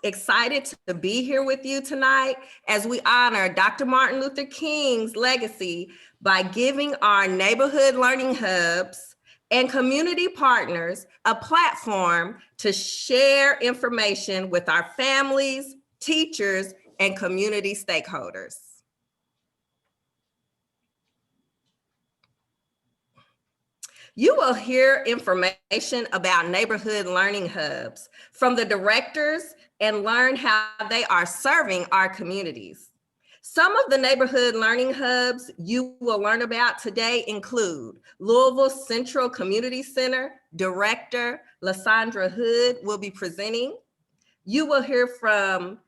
excited to be here with you tonight as we honor Dr. Martin Luther King's legacy by giving our neighborhood learning hubs and community partners a platform to share information with our families, teachers, and community stakeholders. You will hear information about neighborhood learning hubs from the directors and learn how they are serving our communities. Some of the neighborhood learning hubs you will learn about today include Louisville Central Community Center. Director Lysandra Hood will be presenting. You will hear from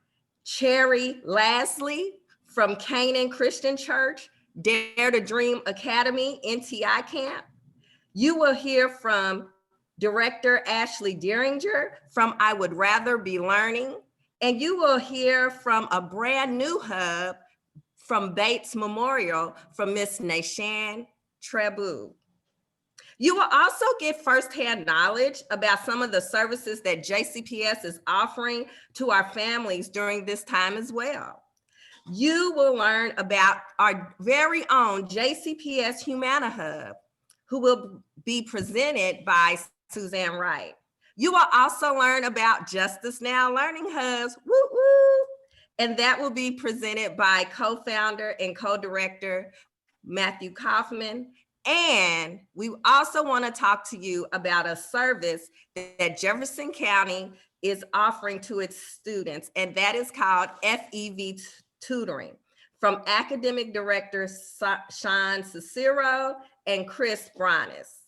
Cherry Lasley from Canaan Christian Church, Dare to Dream Academy, NTI Camp. You will hear from Director Ashley Derringer from I Would Rather Be Learning. And you will hear from a brand new hub from Bates Memorial from Miss Nashan Trebu. You will also get firsthand knowledge about some of the services that JCPS is offering to our families during this time as well. You will learn about our very own JCPS Humana Hub, who will be presented by Suzanne Wright. You will also learn about Justice Now Learning Hubs, woo woo, and that will be presented by co-founder and co-director Matthew Kaufman. And we also want to talk to you about a service that Jefferson County is offering to its students, and that is called FEV Tutoring, from academic directors Sean Cicero and Chris Brones.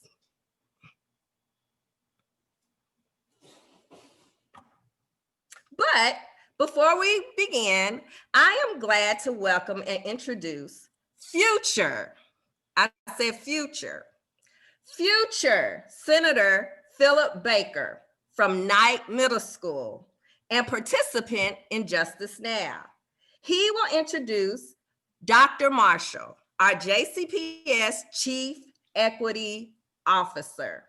But before we begin, I am glad to welcome and introduce future, I said future Senator Philip Baker from Knight Middle School and participant in Justice Now. He will introduce Dr. Marshall, our JCPS Chief Equity Officer.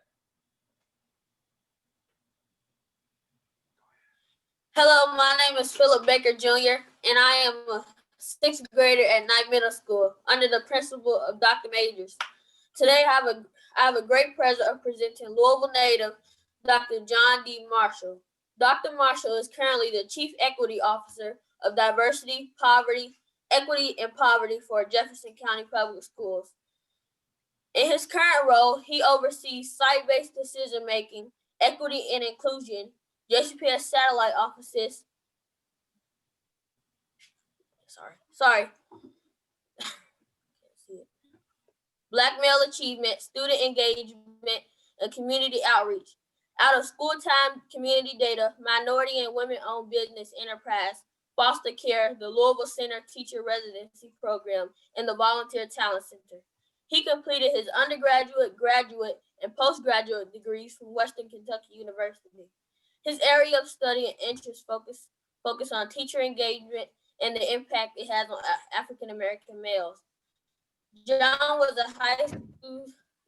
Hello, my name is Philip Baker Jr., and I am a sixth grader at Knight Middle School under the principal of Dr. Majors. Today, I have a great pleasure of presenting Louisville native Dr. John D. Marshall. Dr. Marshall is currently the Chief Equity Officer of Diversity, Equity, and Poverty for Jefferson County Public Schools. In his current role, he oversees site-based decision-making, equity and inclusion, JCPS satellite offices. Black male achievement, student engagement, and community outreach. Out of school time community data, minority and women-owned business enterprise, foster care, the Louisville Center Teacher Residency Program, and the Volunteer Talent Center. He completed his undergraduate, graduate, and postgraduate degrees from Western Kentucky University. His area of study and interest focus on teacher engagement and the impact it has on African American males. John was a high school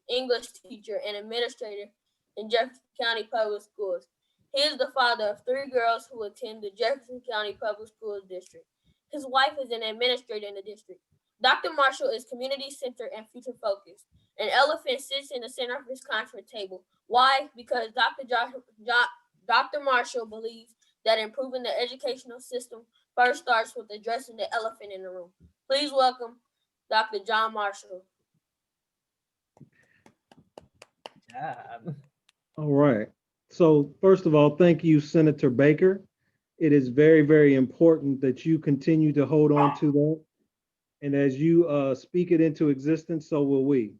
English teacher and administrator in Jefferson County Public Schools. He is the father of 3 girls who attend the Jefferson County Public Schools District. His wife is an administrator in the district. Dr. Marshall is community-centered and future-focused. An elephant sits in the center of his conference table. Why? Because Dr. Marshall believes that improving the educational system first starts with addressing the elephant in the room. Please welcome Dr. John Marshall. All right. So first of all, thank you, Senator Baker. It is very, very important that you continue to hold on to that. And as you speak it into existence, so will we.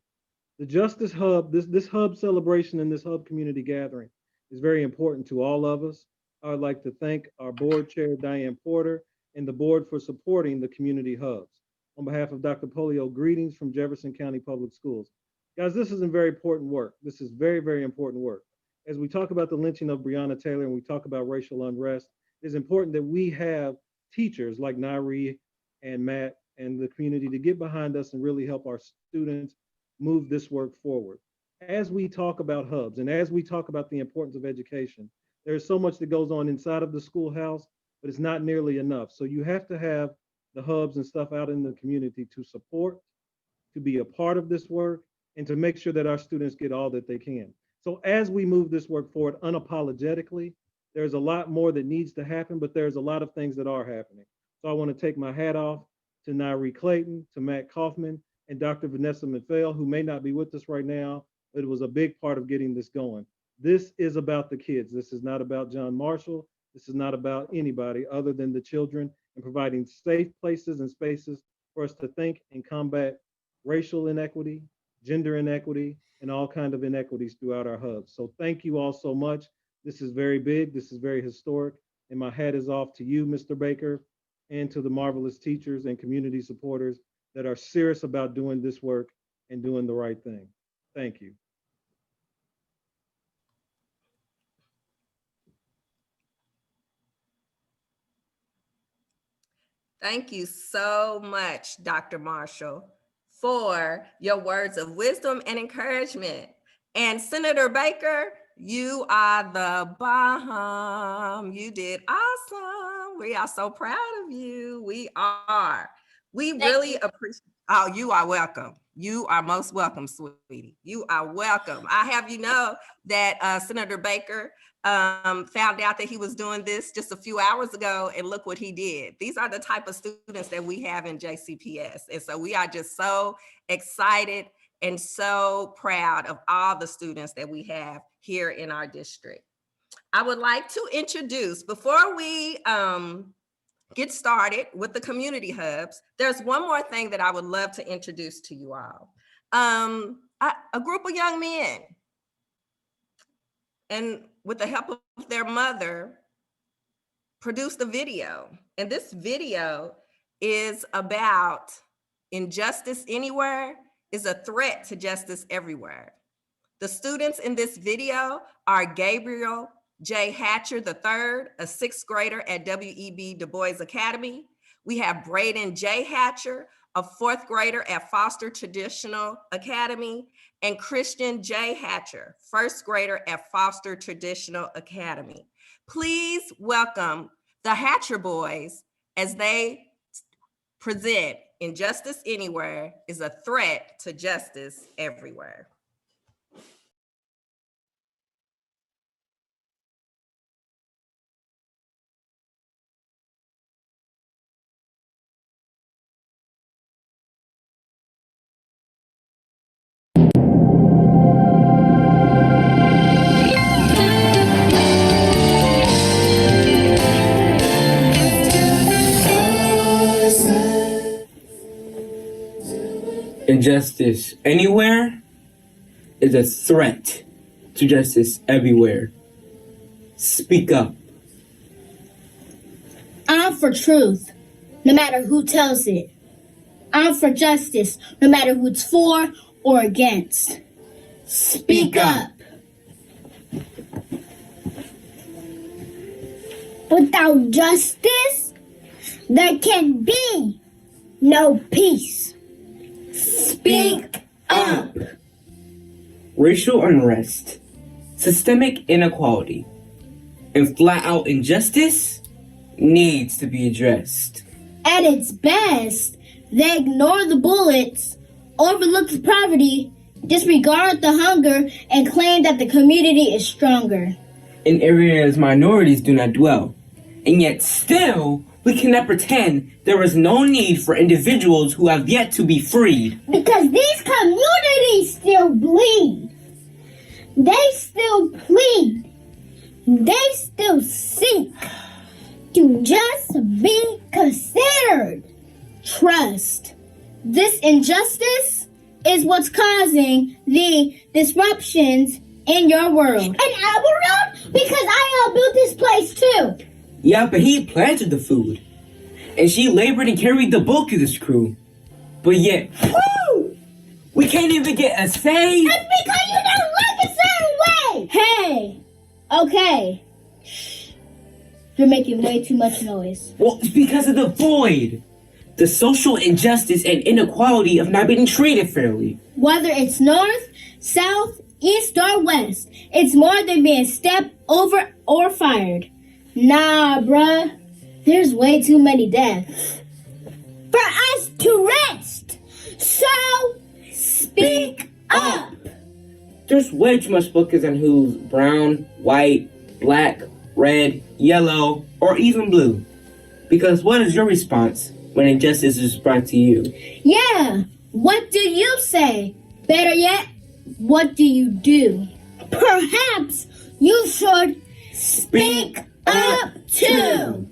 The Justice Hub, this hub celebration and this hub community gathering is very important to all of us. I would like to thank our board chair, Diane Porter, and the board for supporting the community hubs. On behalf of Dr. Polio, greetings from Jefferson County Public Schools. Guys, this is a very important work. This is very, very important work. As we talk about the lynching of Breonna Taylor and we talk about racial unrest, it's important that we have teachers like Nairi and Matt and the community to get behind us and really help our students move this work forward. As we talk about hubs and as we talk about the importance of education, There's so much that goes on inside of the schoolhouse, but it's not nearly enough. So you have to have the hubs and stuff out in the community to support, to be a part of this work, and to make sure that our students get all that they can. So as we move this work forward unapologetically, there's a lot more that needs to happen, but there's a lot of things that are happening. So I want to take my hat off to Nairi Clayton, to Matt Kaufman, and Dr. Vanessa McPhail, who may not be with us right now, but it was a big part of getting this going. This is about the kids. This is not about John Marshall. This is not about anybody other than the children, and providing safe places and spaces for us to think and combat racial inequity, gender inequity, and all kinds of inequities throughout our hubs. So thank you all so much. This is very big. This is very historic. And my hat is off to you, Mr. Baker, and to the marvelous teachers and community supporters that are serious about doing this work and doing the right thing. Thank you. Thank you so much, Dr. Marshall, for your words of wisdom and encouragement. And Senator Baker, you are the bomb. You did awesome. We are so proud of you. We are. We really appreciate. Oh, you are welcome. You are most welcome, sweetie. You are welcome. I have you know that Senator Baker found out that he was doing this just a few hours ago, and look what he did. These are the type of students that we have in JCPS. And so we are just so excited and so proud of all the students that we have here in our district. I would like to introduce, before we get started with the community hubs, there's one more thing that I would love to introduce to you all. A group of young men, and with the help of their mother, produced a video. And this video is about injustice anywhere is a threat to justice everywhere. The students in this video are Gabriel J. Hatcher III, a sixth grader at W.E.B. Du Bois Academy. We have Braden J. Hatcher, a fourth grader at Foster Traditional Academy, and Christian J. Hatcher, first grader at Foster Traditional Academy. Please welcome the Hatcher boys as they present Injustice Anywhere is a Threat to Justice Everywhere. Injustice anywhere is a threat to justice everywhere. Speak up. I'm for truth, no matter who tells it. I'm for justice, no matter who it's for or against. Speak up. Without justice, there can be no peace. Speak up. Racial unrest, systemic inequality, and flat-out injustice needs to be addressed. At its best, they ignore the bullets, overlook the poverty, disregard the hunger, and claim that the community is stronger. In areas minorities do not dwell, and yet still we cannot pretend there is no need for individuals who have yet to be freed. Because these communities still bleed. They still plead. They still seek to just be considered. Trust. This injustice is what's causing the disruptions in your world. In our world? Because I built this place too. Yeah, but he planted the food, and she labored and carried the bulk of this crew. But yet, woo, we can't even get a say. That's because you don't look a certain way. Hey, okay. Shh. You're making way too much noise. Well, it's because of the void. The social injustice and inequality of not being treated fairly. Whether it's north, south, east or west. It's more than being stepped over or fired. Nah, bruh. There's way too many deaths for us to rest. So, speak up. There's way too much focus on who's brown, white, black, red, yellow, or even blue. Because what is your response when injustice is brought to you? Yeah, what do you say? Better yet, what do you do? Perhaps you should speak up too.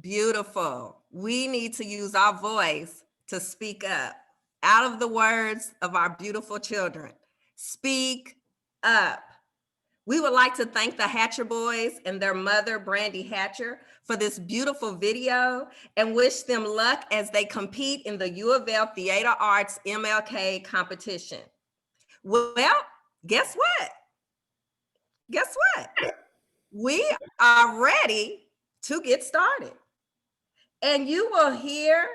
Beautiful. We need to use our voice to speak up out of the words of our beautiful children. Speak up. We would like to thank the Hatcher boys and their mother, Brandy Hatcher, for this beautiful video and wish them luck as they compete in the U of L Theater Arts MLK competition. Well, guess what? Guess what? We are ready to get started. And you will hear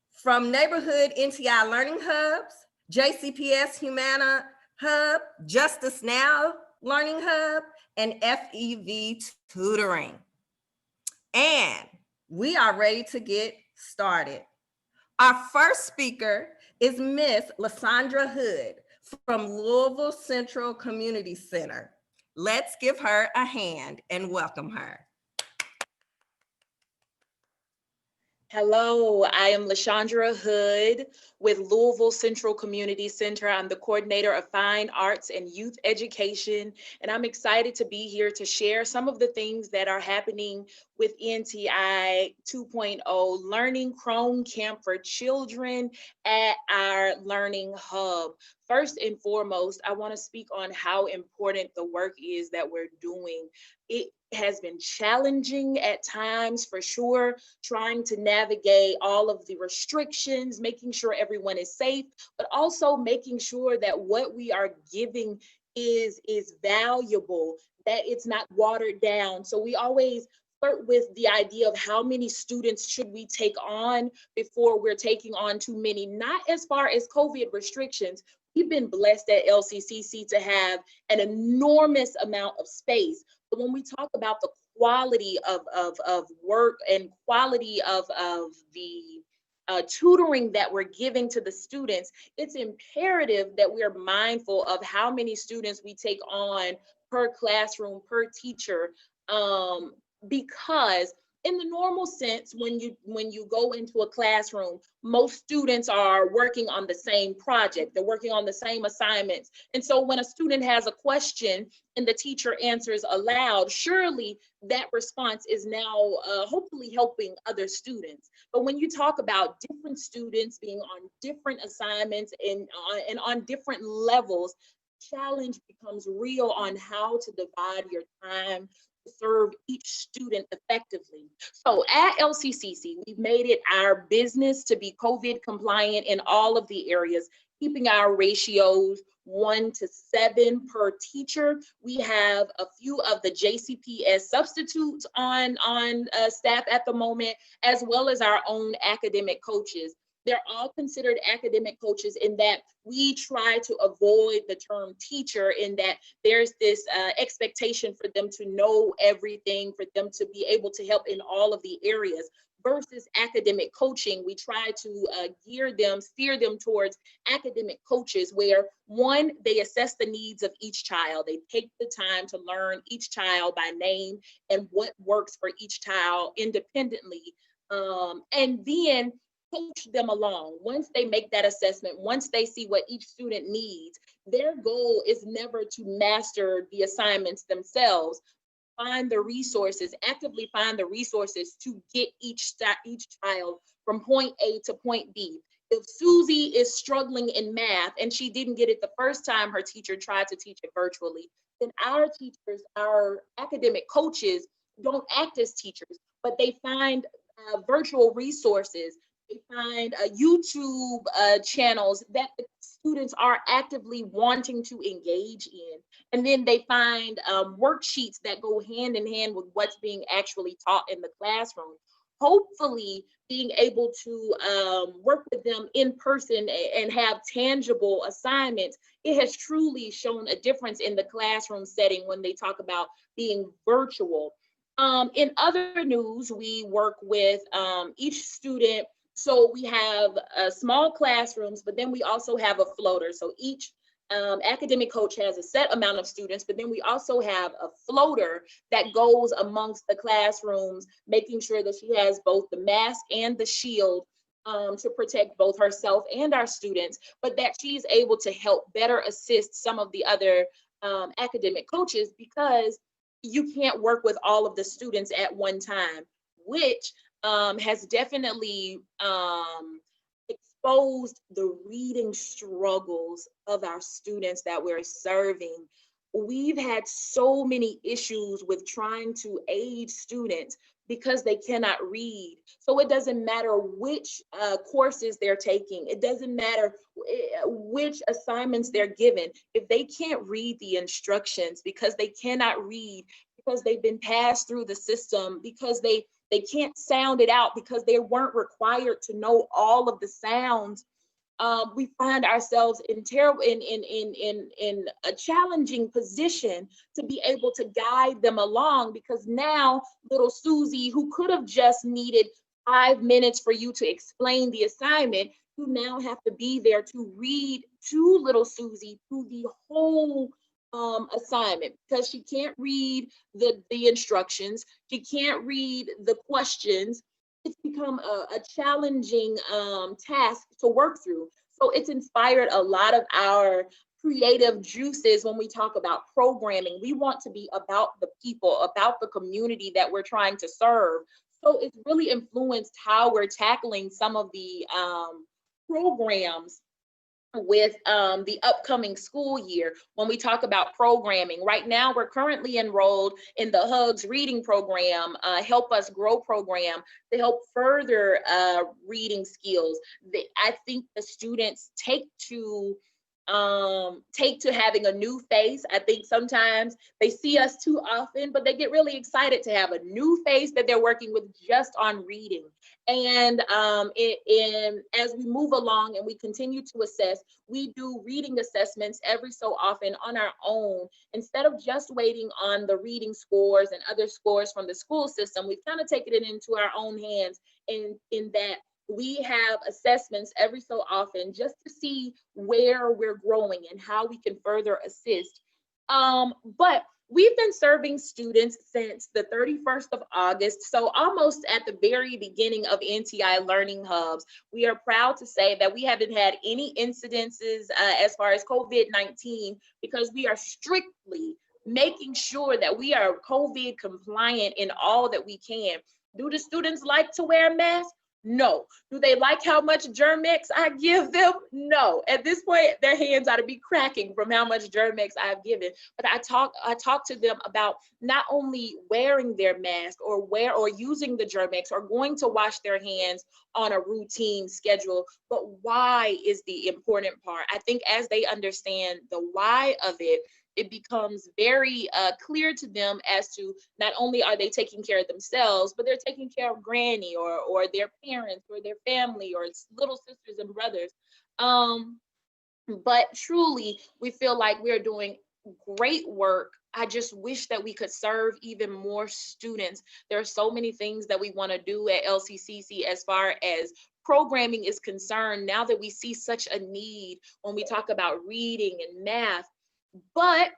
from Neighborhood NTI Learning Hubs, JCPS Humana Hub, Justice Now Learning Hub, and FEV Tutoring. And we are ready to get started. Our first speaker is Miss Lysandra Hood from Louisville Central Community Center. Let's give her a hand and welcome her. Hello, I am Lysandra Hood with Louisville Central Community Center. I'm the coordinator of Fine Arts and Youth Education, and I'm excited to be here to share some of the things that are happening with NTI 2.0 Learning Chrome Camp for Children at our Learning Hub. First and foremost, I want to speak on how important the work is that we're doing. It has been challenging at times, for sure, trying to navigate all of the restrictions, making sure everyone is safe, but also making sure that what we are giving is valuable, that it's not watered down. So we always flirt with the idea of how many students should we take on before we're taking on too many, not as far as COVID restrictions. We've been blessed at LCCC to have an enormous amount of space. But when we talk about the quality of work and quality of the tutoring that we're giving to the students, it's imperative that we are mindful of how many students we take on per classroom, per teacher, because in the normal sense, when you go into a classroom, most students are working on the same project, they're working on the same assignments. And so when a student has a question and the teacher answers aloud, surely that response is now hopefully helping other students. But when you talk about different students being on different assignments and on different levels, challenge becomes real on how to divide your time to serve each student effectively. So at LCCC, we've made it our business to be COVID compliant in all of the areas, keeping our ratios 1-7 per teacher. We have a few of the JCPS substitutes on staff at the moment, as well as our own academic coaches. They're all considered academic coaches in that we try to avoid the term teacher, in that there's this expectation for them to know everything, for them to be able to help in all of the areas. Versus academic coaching, we try to steer them towards academic coaches where, one, they assess the needs of each child. They take the time to learn each child by name and what works for each child independently. And then coach them along. Once they make that assessment, once they see what each student needs, their goal is never to master the assignments themselves. Find the resources, actively find the resources to get each child from point A to point B. If Susie is struggling in math and she didn't get it the first time her teacher tried to teach it virtually, then our teachers, our academic coaches don't act as teachers, but they find virtual resources. They find YouTube channels that the students are actively wanting to engage in. And then they find worksheets that go hand in hand with what's being actually taught in the classroom. Hopefully being able to work with them in person and have tangible assignments, it has truly shown a difference in the classroom setting when they talk about being virtual. In other news, we work with each student. So we have small classrooms, but then we also have a floater. So each academic coach has a set amount of students, but then we also have a floater that goes amongst the classrooms, making sure that she has both the mask and the shield to protect both herself and our students, but that she's able to help better assist some of the other academic coaches, because you can't work with all of the students at one time, which has definitely exposed the reading struggles of our students that we're serving. We've had so many issues with trying to aid students because they cannot read. So it doesn't matter which courses they're taking. It doesn't matter which assignments they're given. If they can't read the instructions because they cannot read, because they've been passed through the system, because they can't sound it out, because they weren't required to know all of the sounds, we find ourselves in a challenging position to be able to guide them along, because now little Susie, who could have just needed 5 minutes for you to explain the assignment, you now have to be there to read to little Susie through the whole assignment, because she can't read the instructions, she can't read the questions. It's become a challenging task to work through. So it's inspired a lot of our creative juices when we talk about programming. We want to be about the people, about the community that we're trying to serve. So it's really influenced how we're tackling some of the programs with the upcoming school year. When we talk about programming, right now we're currently enrolled in the Hugs reading program, Help Us Grow program, to help further reading skills. I think the students take to having a new face. I think sometimes they see us too often, but they get really excited to have a new face that they're working with just on reading. And as we move along and we continue to assess, we do reading assessments every so often on our own. Instead of just waiting on the reading scores and other scores from the school system, we've kind of taken it into our own hands in that we have assessments every so often just to see where we're growing and how we can further assist. But we've been serving students since the 31st of August, so almost at the very beginning of NTI Learning Hubs. We are proud to say that we haven't had any incidences as far as COVID-19, because we are strictly making sure that we are COVID compliant in all that we can. Do the students like to wear masks? No. Do they like how much Germ-X I give them? No. At this point, their hands ought to be cracking from how much Germ-X I've given. But I talk to them about not only wearing their mask or using the Germ-X or going to wash their hands on a routine schedule, but why is the important part. I think as they understand the why of it, it becomes very clear to them as to not only are they taking care of themselves, but they're taking care of granny or their parents or their family or little sisters and brothers. But truly, we feel like we're doing great work. I just wish that we could serve even more students. There are so many things that we want to do at LCCC as far as programming is concerned, now that we see such a need when we talk about reading and math. But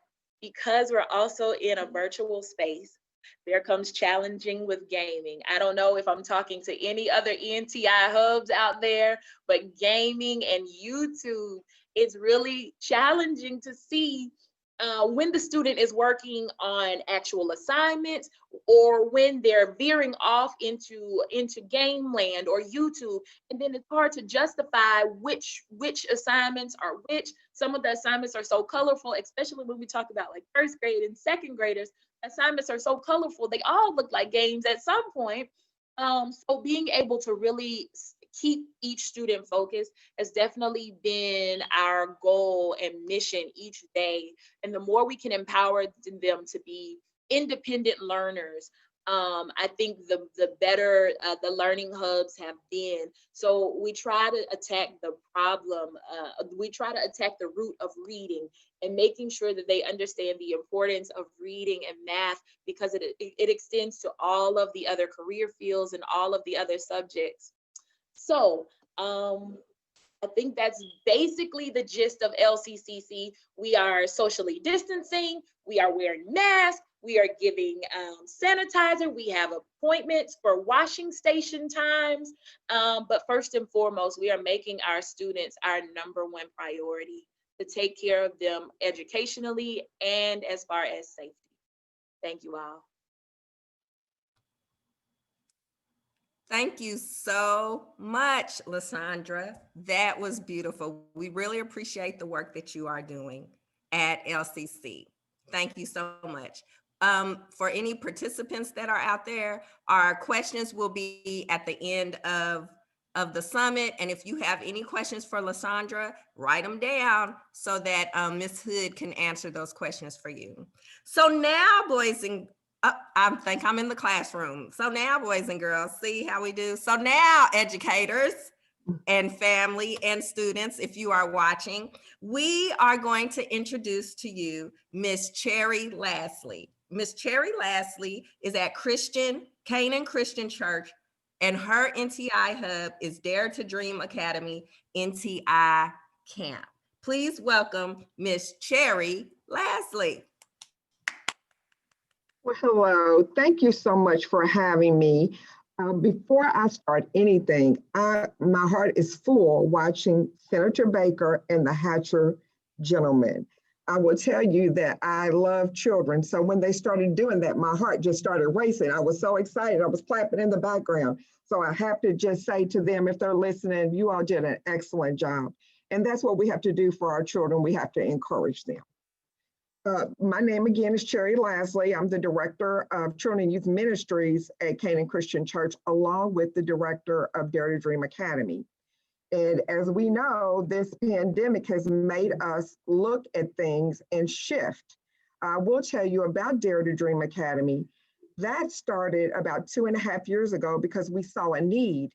because we're also in a virtual space, there comes challenging with gaming. I don't know if I'm talking to any other NTI hubs out there, but gaming and YouTube, it's really challenging to see when the student is working on actual assignments, or when they're veering off into game land or YouTube, and then it's hard to justify which assignments are which. Some of the assignments are so colorful, especially when we talk about like first grade and second graders. Assignments are so colorful, they all look like games at some point. So being able to really keep each student focused has definitely been our goal and mission each day. And the more we can empower them to be independent learners, I think the better the learning hubs have been. So we try to attack the problem. We try to attack the root of reading and making sure that they understand the importance of reading and math, because it extends to all of the other career fields and all of the other subjects. So I think that's basically the gist of LCCC. We are socially distancing, we are wearing masks, we are giving sanitizer, we have appointments for washing station times. But first and foremost, we are making our students our #1 priority, to take care of them educationally and as far as safety. Thank you all. Thank you so much, Lysandra. That was beautiful. We really appreciate the work that you are doing at LCC. Thank you so much. For any participants that are out there, our questions will be at the end of the summit. And if you have any questions for Lysandra, write them down so that Ms. Hood can answer those questions for you. So now, boys and I think I'm in the classroom. So now, boys and girls, see how we do. So now, educators and family and students, if you are watching, we are going to introduce to you Miss Cherry Lasley. Miss Cherry Lasley is at Canaan Christian Church, and her NTI hub is Dare to Dream Academy NTI Camp. Please welcome Miss Cherry Lasley. Well, hello. Thank you so much for having me. Before I start anything, my heart is full watching Senator Baker and the Hatcher gentlemen. I will tell you that I love children. So when they started doing that, my heart just started racing. I was so excited. I was clapping in the background. So I have to just say to them, if they're listening, you all did an excellent job. And that's what we have to do for our children. We have to encourage them. My name again is Cherry Lasley. I'm the Director of Children and Youth Ministries at Canaan Christian Church, along with the Director of Dare to Dream Academy. And as we know, this pandemic has made us look at things and shift. I will tell you about Dare to Dream Academy. That started about 2.5 years ago because we saw a need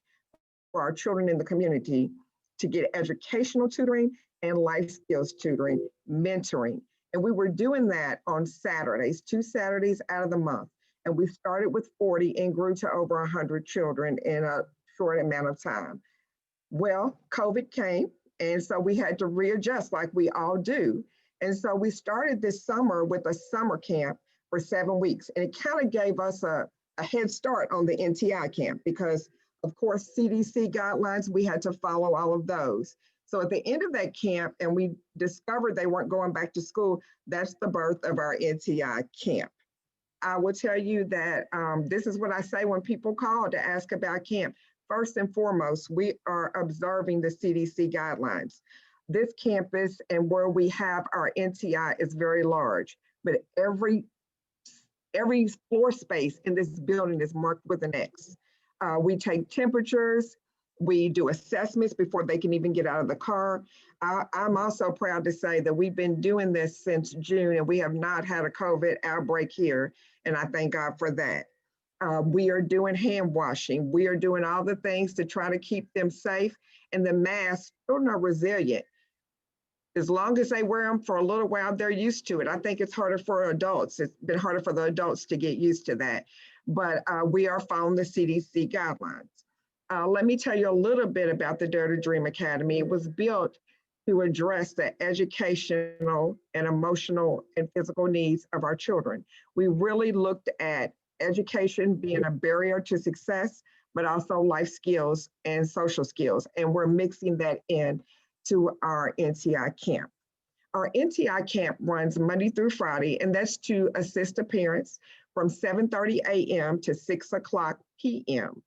for our children in the community to get educational tutoring and life skills tutoring, mentoring. And we were doing that on Saturdays, 2 Saturdays out of the month. And we started with 40 and grew to over 100 children in a short amount of time. Well, COVID came, and so we had to readjust like we all do. And so we started this summer with a summer camp for 7 weeks. And it kind of gave us a head start on the NTI camp because, of course, CDC guidelines, we had to follow all of those. So at the end of that camp, and we discovered they weren't going back to school, that's the birth of our NTI camp. I will tell you that this is what I say when people call to ask about camp. First and foremost, we are observing the CDC guidelines. This campus and where we have our NTI is very large, but every floor space in this building is marked with an X. We take temperatures, we do assessments before they can even get out of the car. I'm also proud to say that we've been doing this since June and we have not had a COVID outbreak here, and I thank God for that. We are doing hand washing. We are doing all the things to try to keep them safe, and the masks, children are resilient. As long as they wear them for a little while, they're used to it. I think it's harder for adults. It's been harder for the adults to get used to that, but we are following the CDC guidelines. Let me tell you a little bit about the Dare to Dream Academy. It was built to address the educational and emotional and physical needs of our children. We really looked at education being a barrier to success, but also life skills and social skills. And we're mixing that in to our NTI camp. Our NTI camp runs Monday through Friday, and that's to assist the parents from 7:30 a.m. to 6 o'clock p.m.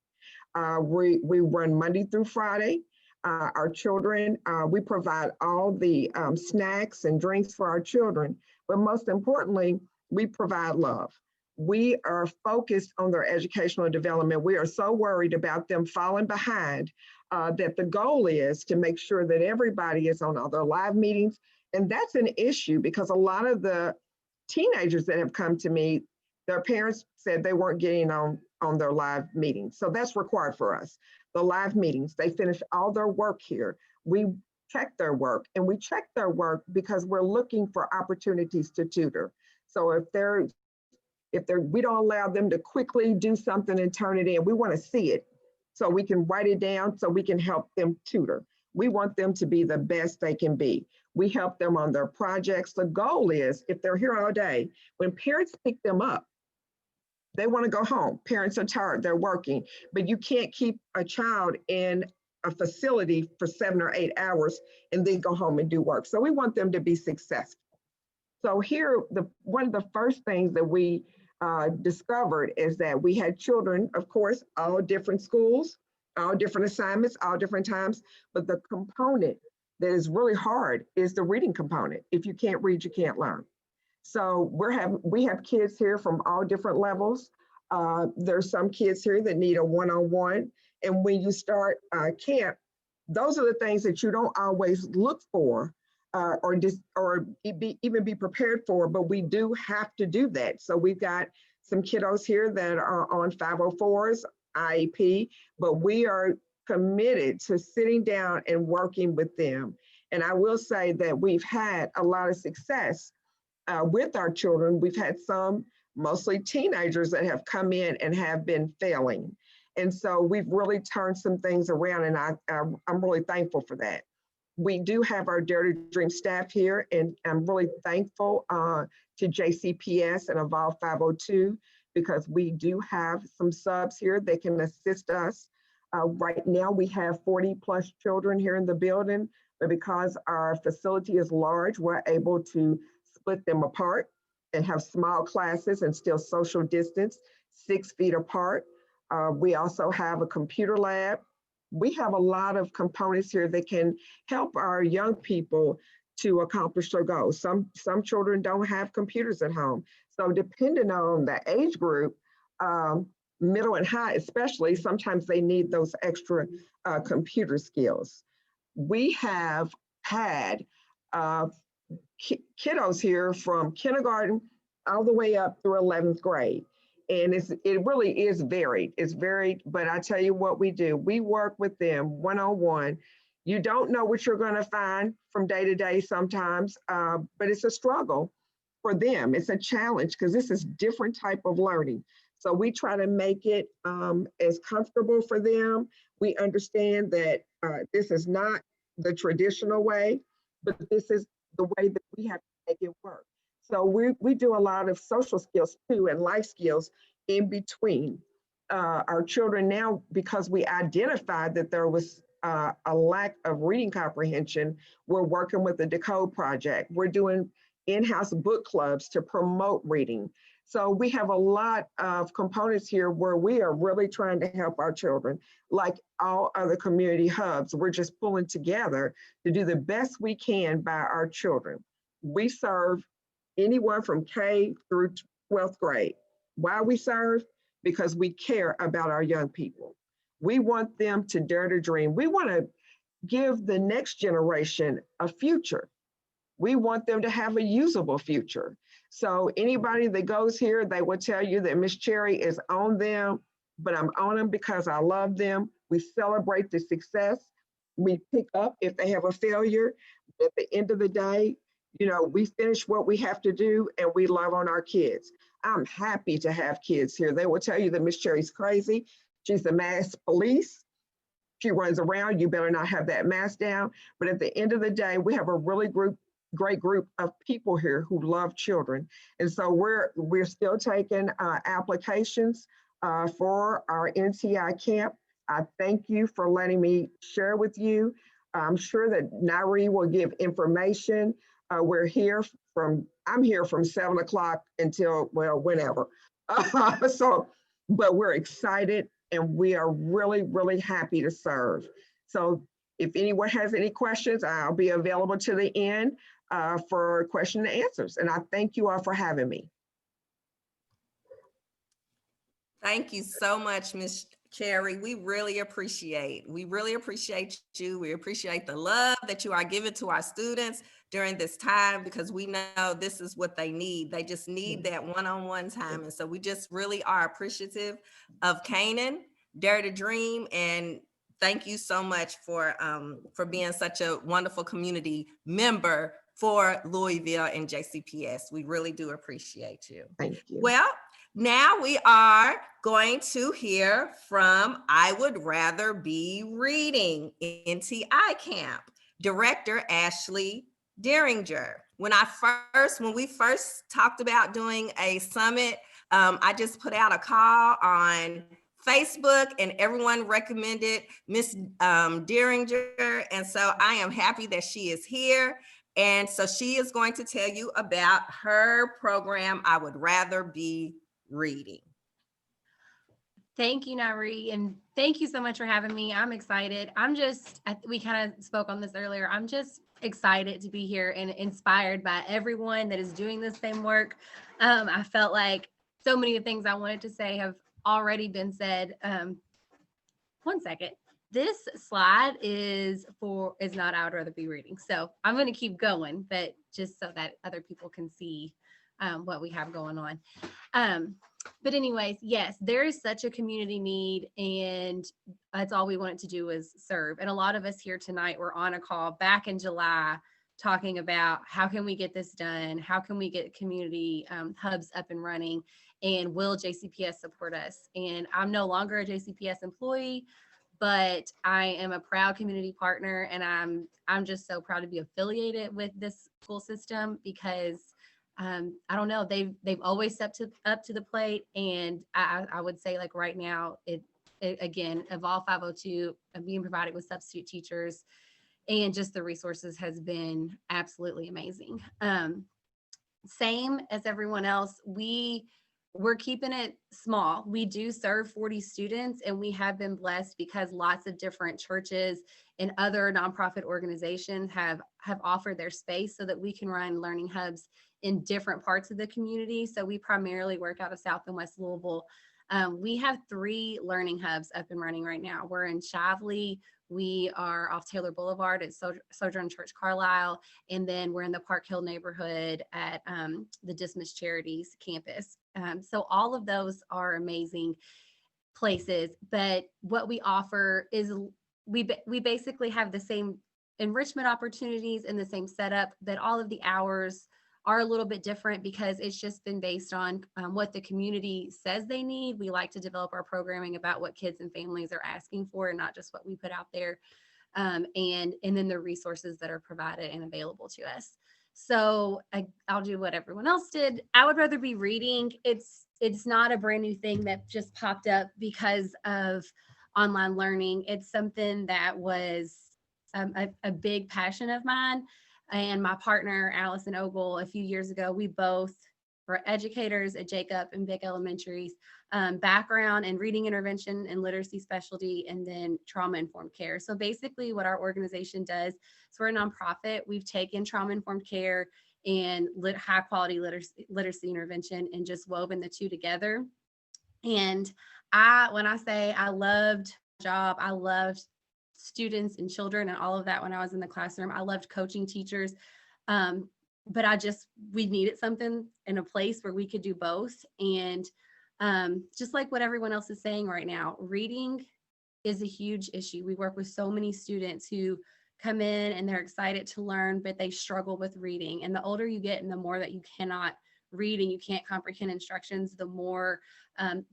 We run Monday through Friday. Our children, we provide all the snacks and drinks for our children, but most importantly, we provide love. We are focused on their educational development. We are so worried about them falling behind that the goal is to make sure that everybody is on all their live meetings. And that's an issue because a lot of the teenagers that have come to me, their parents said they weren't getting on their live meetings. So that's required for us. The live meetings, they finish all their work here. We check their work, and we check their work because we're looking for opportunities to tutor. So if we don't allow them to quickly do something and turn it in, we want to see it so we can write it down so we can help them tutor. We want them to be the best they can be. We help them on their projects. The goal is, if they're here all day, when parents pick them up, they want to go home. Parents are tired, they're working, but you can't keep a child in a facility for 7 or 8 hours and then go home and do work. So we want them to be successful. So here, one of the first things that we discovered is that we had children, of course, all different schools, all different assignments, all different times, but the component that is really hard is the reading component. If you can't read, you can't learn. So we have kids here from all different levels. There's some kids here that need a one-on-one. And when you start camp, those are the things that you don't always look for or even be prepared for, but we do have to do that. So we've got some kiddos here that are on 504s, IEP, but we are committed to sitting down and working with them. And I will say that we've had a lot of success with our children. We've had some, mostly teenagers, that have come in and have been failing. And so we've really turned some things around, and I'm really thankful for that. We do have our Dare to Dream staff here, and I'm really thankful to JCPS and Evolve 502 because we do have some subs here that can assist us. Right now we have 40 plus children here in the building, but because our facility is large, we're able to split them apart and have small classes and still social distance, 6 feet apart. We also have a computer lab. We have a lot of components here that can help our young people to accomplish their goals. Some children don't have computers at home. So depending on the age group, middle and high especially, sometimes they need those extra computer skills. We have had kiddos here from kindergarten all the way up through 11th grade. And it really is varied. It's varied, but I tell you what we do. We work with them one-on-one. You don't know what you're going to find from day to day sometimes, but it's a struggle for them. It's a challenge because this is different type of learning. So we try to make it as comfortable for them. We understand that this is not the traditional way, but this is the way that we have to make it work. So we do a lot of social skills too and life skills in between. Our children now, because we identified that there was a lack of reading comprehension, we're working with the Decode Project. We're doing in-house book clubs to promote reading. So we have a lot of components here where we are really trying to help our children. Like all other community hubs, we're just pulling together to do the best we can by our children. We serve anyone from K through 12th grade. Why we serve? Because we care about our young people. We want them to dare to dream. We want to give the next generation a future. We want them to have a usable future. So anybody that goes here, they will tell you that Miss Cherry is on them, but I'm on them because I love them. We celebrate the success. We pick up if they have a failure. At the end of the day, you know, we finish what we have to do and we love on our kids. I'm happy to have kids here. They will tell you that Miss Cherry's crazy. She's the mask police. She runs around. You better not have that mask down. But at the end of the day, we have a really great group of people here who love children. And so we're still taking applications for our NTI camp. I thank you for letting me share with you. I'm sure that Nairi will give information We're here I'm here from 7 o'clock until, well, whenever. But we're excited and we are really, really happy to serve. So if anyone has any questions, I'll be available to the end for question and answers. And I thank you all for having me. Thank you so much, Ms. Cherry. We really appreciate you. We appreciate the love that you are giving to our students during this time, because we know this is what they need. They just need that one-on-one time. And so we just really are appreciative of Canaan, Dare to Dream, and thank you so much for being such a wonderful community member for Louisville and JCPS. We really do appreciate you. Thank you. Well, now we are going to hear from I Would Rather Be Reading NTI Camp Director Ashley Derringer. When we first talked about doing a summit, I just put out a call on Facebook and everyone recommended Miss Derringer. And so I am happy that she is here. And so she is going to tell you about her program, I Would Rather Be Reading. Thank you, Nari, and thank you so much for having me. I'm excited. We kind of spoke on this earlier. I'm just excited to be here and inspired by everyone that is doing the same work. I felt like so many of the things I wanted to say have already been said. One second. This slide is not I Would Rather Be Reading. So I'm going to keep going, but just so that other people can see what we have going on. But anyways, yes, there is such a community need, and that's all we wanted to do is serve. And a lot of us here tonight were on a call back in July talking about how can we get this done? How can we get community hubs up and running? And will JCPS support us? And I'm no longer a JCPS employee, but I am a proud community partner, and I'm just so proud to be affiliated with this school system because I don't know, they've always stepped up to the plate, and I would say like right now it again, Evolve 502 being provided with substitute teachers and just the resources has been absolutely amazing. Same as everyone else, we're keeping it small. We do serve 40 students, and we have been blessed because lots of different churches and other nonprofit organizations have offered their space so that we can run learning hubs in different parts of the community. So we primarily work out of South and West Louisville. We have 3 learning hubs up and running right now. We're in Shively, we are off Taylor Boulevard at Sojourn Church Carlisle, and then we're in the Park Hill neighborhood at the Dismissed Charities campus. So all of those are amazing places, but what we offer is we basically have the same enrichment opportunities and the same setup, but all of the hours are a little bit different because it's just been based on what the community says they need. We like to develop our programming about what kids and families are asking for and not just what we put out there. And then the resources that are provided and available to us. So I'll do what everyone else did. I Would Rather Be Reading. It's not a brand new thing that just popped up because of online learning. It's something that was a big passion of mine. And my partner, Allison Ogle, a few years ago, we both were educators at Jacob and Vic Elementaries, background in reading intervention and literacy specialty, and then trauma-informed care. So basically what our organization does, so we're a nonprofit, we've taken trauma-informed care and high-quality literacy intervention and just woven the two together. And when I say I loved my job, I loved students and children and all of that when I was in the classroom. I loved coaching teachers, but we needed something in a place where we could do both. And just like what everyone else is saying right now, reading is a huge issue. We work with so many students who come in and they're excited to learn, but they struggle with reading. And the older you get and the more that you cannot read and you can't comprehend instructions, the more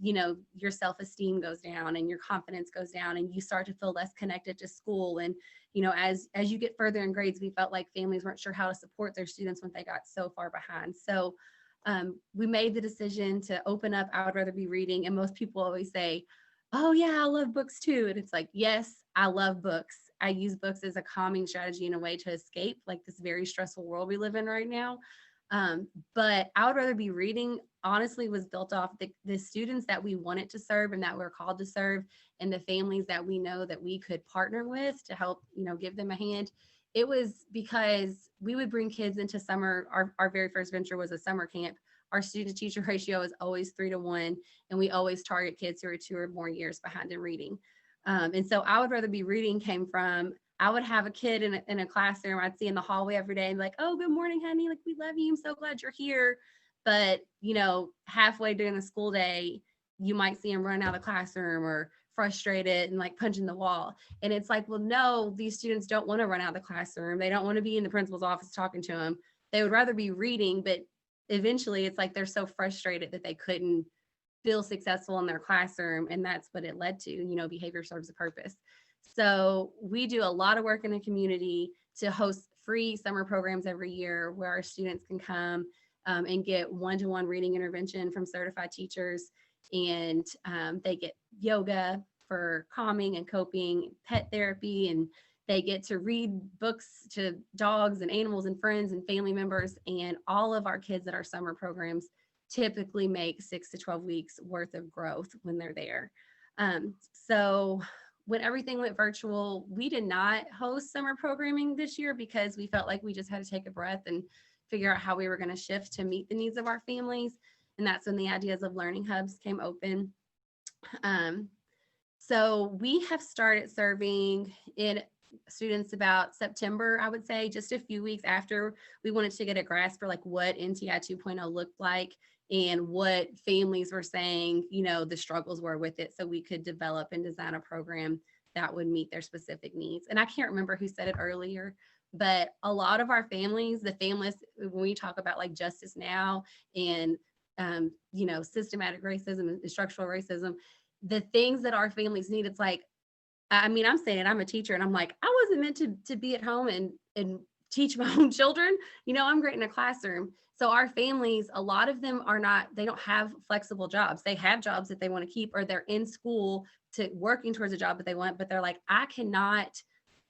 your self-esteem goes down and your confidence goes down and you start to feel less connected to school. And as you get further in grades, we felt like families weren't sure how to support their students when they got so far behind. So we made the decision to open up I Would Rather Be Reading. And most people always say, oh yeah, I love books too. And it's like, yes, I love books. I use books as a calming strategy and a way to escape like this very stressful world we live in right now. But I would rather be reading, honestly, was built off the students that we wanted to serve and that we're called to serve, and the families that we know that we could partner with to help, give them a hand. It was because we would bring kids into summer. Our very first venture was a summer camp. Our student teacher ratio is always 3 to 1, and we always target kids who are 2 or more years behind in reading. And so I would rather be reading came from, I would have a kid in a classroom I'd see in the hallway every day and be like, oh, good morning, honey. Like, we love you. I'm so glad you're here. But, halfway during the school day, you might see them running out of the classroom or frustrated and like punching the wall. And it's like, well, no, these students don't want to run out of the classroom. They don't want to be in the principal's office talking to them. They would rather be reading, but eventually it's like they're so frustrated that they couldn't feel successful in their classroom. And that's what it led to, behavior serves a purpose. So we do a lot of work in the community to host free summer programs every year where our students can come and get one-to-one reading intervention from certified teachers. And they get yoga for calming and coping, pet therapy, and they get to read books to dogs and animals and friends and family members. And all of our kids at our summer programs typically make 6 to 12 weeks worth of growth when they're there. So when everything went virtual, we did not host summer programming this year because we felt like we just had to take a breath and figure out how we were going to shift to meet the needs of our families. And that's when the ideas of learning hubs came open. So we have started serving in students about September, I would say, just a few weeks after we wanted to get a grasp for like what NTI 2.0 looked like and what families were saying, the struggles were with it, so we could develop and design a program that would meet their specific needs. And I can't remember who said it earlier, but a lot of our families, when we talk about like justice now and systematic racism and structural racism, the things that our families need, it's like, I'm saying it, I'm a teacher, and I'm like, I wasn't meant to be at home and teach my own children. I'm great in a classroom. So our families, a lot of them they don't have flexible jobs. They have jobs that they want to keep, or they're in school to working towards a job that they want, but they're like, I cannot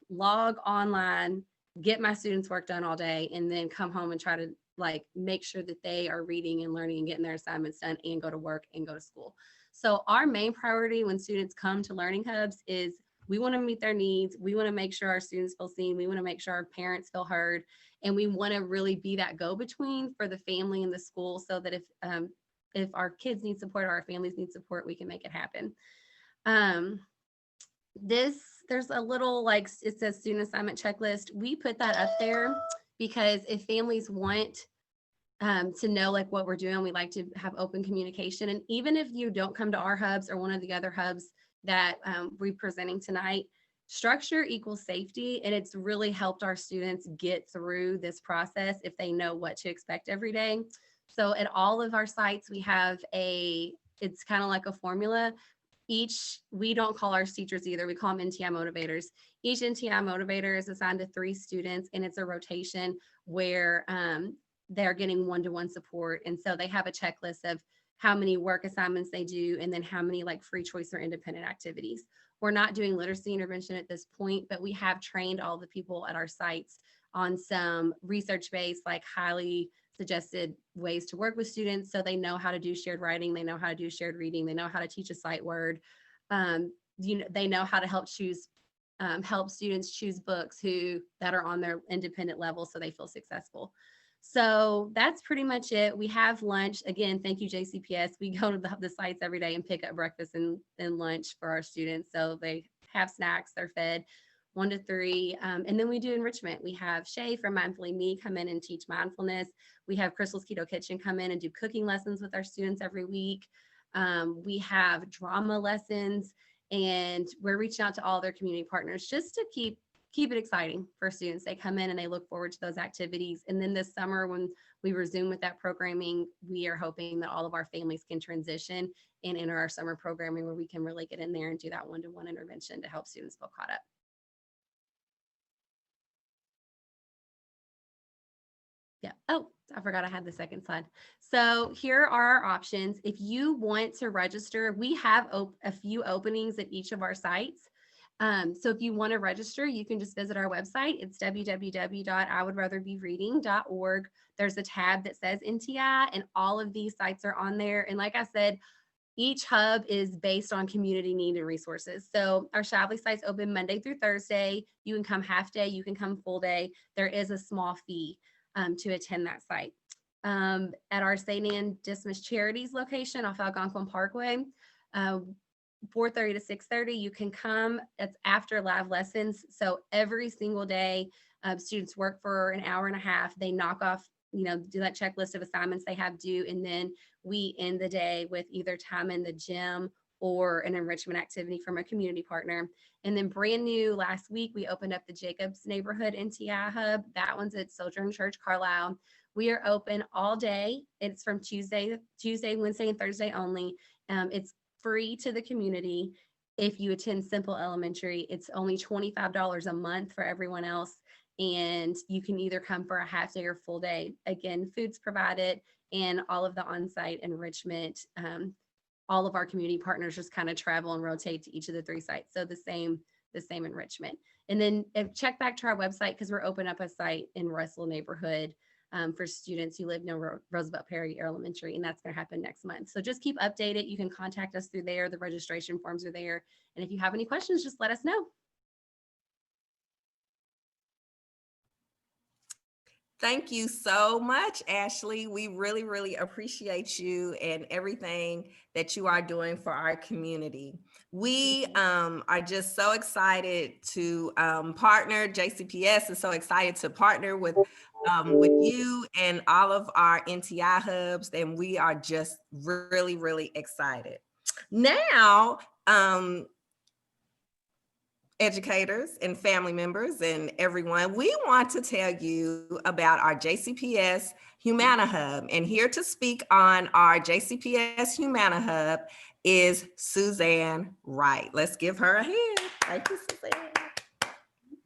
log online, get my students' work done all day, and then come home and try to like make sure that they are reading and learning and getting their assignments done and go to work and go to school. So our main priority when students come to learning hubs is we want to meet their needs. We want to make sure our students feel seen. We want to make sure our parents feel heard. And we want to really be that go-between for the family and the school, so that if our kids need support or our families need support, we can make it happen. There's a little, like, it says student assignment checklist. We put that up there because if families want to know like what we're doing, we like to have open communication. And even if you don't come to our hubs or one of the other hubs that we're presenting tonight, structure equals safety, and it's really helped our students get through this process if they know what to expect every day. So at all of our sites, we have it's kind of like a formula. We don't call ours teachers either. We call them NTI motivators. Each NTI motivator is assigned to 3 students, and it's a rotation where they're getting one-to-one support. And so they have a checklist of how many work assignments they do, and then how many like free choice or independent activities. We're not doing literacy intervention at this point, but we have trained all the people at our sites on some research-based, like highly suggested ways to work with students, so they know how to do shared writing, they know how to do shared reading, they know how to teach a sight word. They know how to help students choose books that are on their independent level so they feel successful. So that's pretty much it. We have lunch. Again, thank you, JCPS. We go to the sites every day and pick up breakfast and lunch for our students. So they have snacks, they're fed 1 to 3. And then we do enrichment. We have Shay from Mindfully Me come in and teach mindfulness. We have Crystal's Keto Kitchen come in and do cooking lessons with our students every week. We have drama lessons, and we're reaching out to all their community partners just to keep it exciting for students. They come in and they look forward to those activities. And then this summer, when we resume with that programming, we are hoping that all of our families can transition and enter our summer programming where we can really get in there and do that one-to-one intervention to help students feel caught up. Yeah. Oh, I forgot I had the second slide. So here are our options. If you want to register, we have a few openings at each of our sites. So if you want to register, you can just visit our website. It's www.iwouldratherbereading.org. There's a tab that says NTI, and all of these sites are on there. And like I said, each hub is based on community need and resources. So our Shively site's open Monday through Thursday. You can come half day, you can come full day. There is a small fee to attend that site. At our St. Anne Dismiss Charities location off Algonquin Parkway, 4:30 to 6:30, you can come. It's after live lessons. So every single day, students work for an hour and a half. They knock off, do that checklist of assignments they have due, and then we end the day with either time in the gym or an enrichment activity from a community partner. And then brand new last week, we opened up the Jacobs Neighborhood NTI Hub. That one's at Sojourn Church, Carlisle. We are open all day. It's from Tuesday, Wednesday, and Thursday only. It's free to the community. If you attend Simple Elementary, it's only $25 a month for everyone else. And you can either come for a half day or full day. Again, food's provided and all of the on-site enrichment. All of our community partners just kind of travel and rotate to each of the 3 sites. So the same enrichment. And then check back to our website, because we're opening up a site in Russell neighborhood for students who live near Roosevelt Perry Elementary, and that's going to happen next month. So just keep updated. You can contact us through there. The registration forms are there. And if you have any questions, just let us know. Thank you so much, Ashley. We really, really appreciate you and everything that you are doing for our community. We are just so excited to partner. JCPS is so excited to partner with you and all of our NTI hubs, and we are just really, really excited. Now, educators and family members and everyone, we want to tell you about our JCPS Humana Hub. And here to speak on our JCPS Humana Hub is Suzanne Wright. Let's give her a hand. Thank you, Suzanne. Thank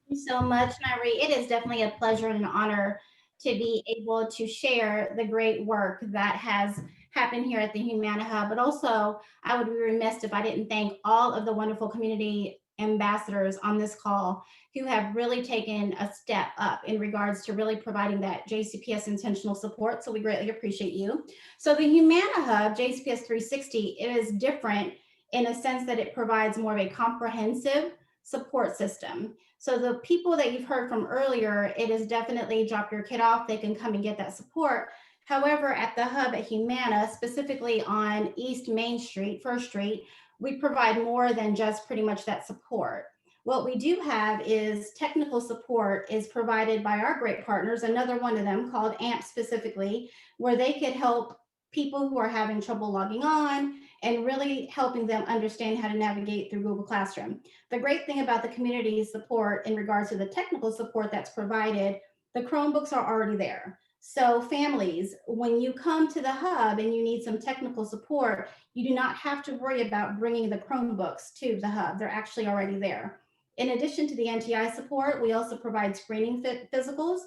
you so much, Nari. It is definitely a pleasure and an honor to be able to share the great work that has happened here at the Humana Hub. But also, I would be remiss if I didn't thank all of the wonderful community ambassadors on this call who have really taken a step up in regards to really providing that JCPS intentional support. So we greatly appreciate you. So the Humana Hub, JCPS 360, it is different in a sense that it provides more of a comprehensive support system. So the people that you've heard from earlier, it is definitely drop your kid off, they can come and get that support. However, at the hub at Humana, specifically on East Main Street, First Street, we provide more than just pretty much that support. What we do have is technical support is provided by our great partners, another one of them called AMP specifically, where they could help people who are having trouble logging on and really helping them understand how to navigate through Google Classroom. The great thing about the community support in regards to the technical support that's provided, the Chromebooks are already there. So families, when you come to the hub and you need some technical support, you do not have to worry about bringing the Chromebooks to the hub. They're actually already there. In addition to the NTI support, we also provide screening physicals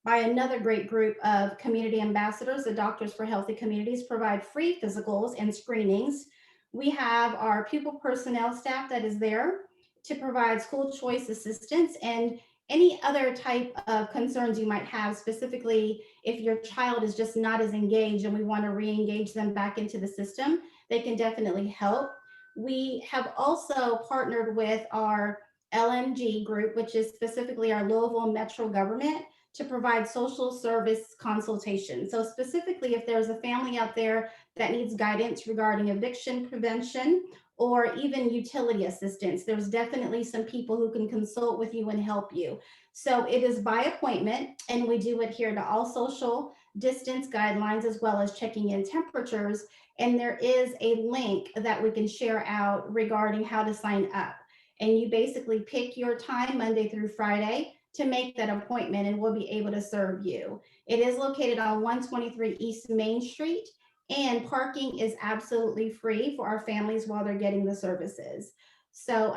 by another great group of community ambassadors. The Doctors for Healthy Communities provide free physicals and screenings. We have our pupil personnel staff that is there to provide school choice assistance and any other type of concerns you might have, specifically if your child is just not as engaged and we want to re-engage them back into the system, they can definitely help. We have also partnered with our LMG group, which is specifically our Louisville Metro government, to provide social service consultation. So specifically, if there's a family out there that needs guidance regarding eviction prevention or even utility assistance, there's definitely some people who can consult with you and help you. So it is by appointment, and we do adhere to all social distance guidelines as well as checking in temperatures. And there is a link that we can share out regarding how to sign up. And you basically pick your time Monday through Friday to make that appointment, and we'll be able to serve you. It is located on 123 East Main Street, and parking is absolutely free for our families while they're getting the services. So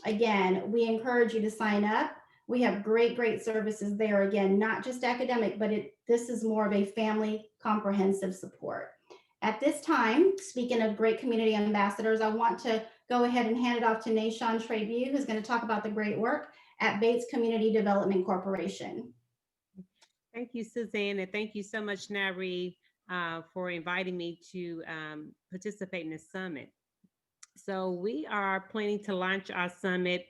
again, we encourage you to sign up. We have great services there. Again, not just academic, but this is more of a family comprehensive support. At this time, speaking of great community ambassadors, I want to go ahead and hand it off to Nashawn Trabue, who's going to talk about the great work at Bates Community Development Corporation. Thank you, Suzanne, and thank you so much, Nari, for inviting me to participate in this summit. So we are planning to launch our summit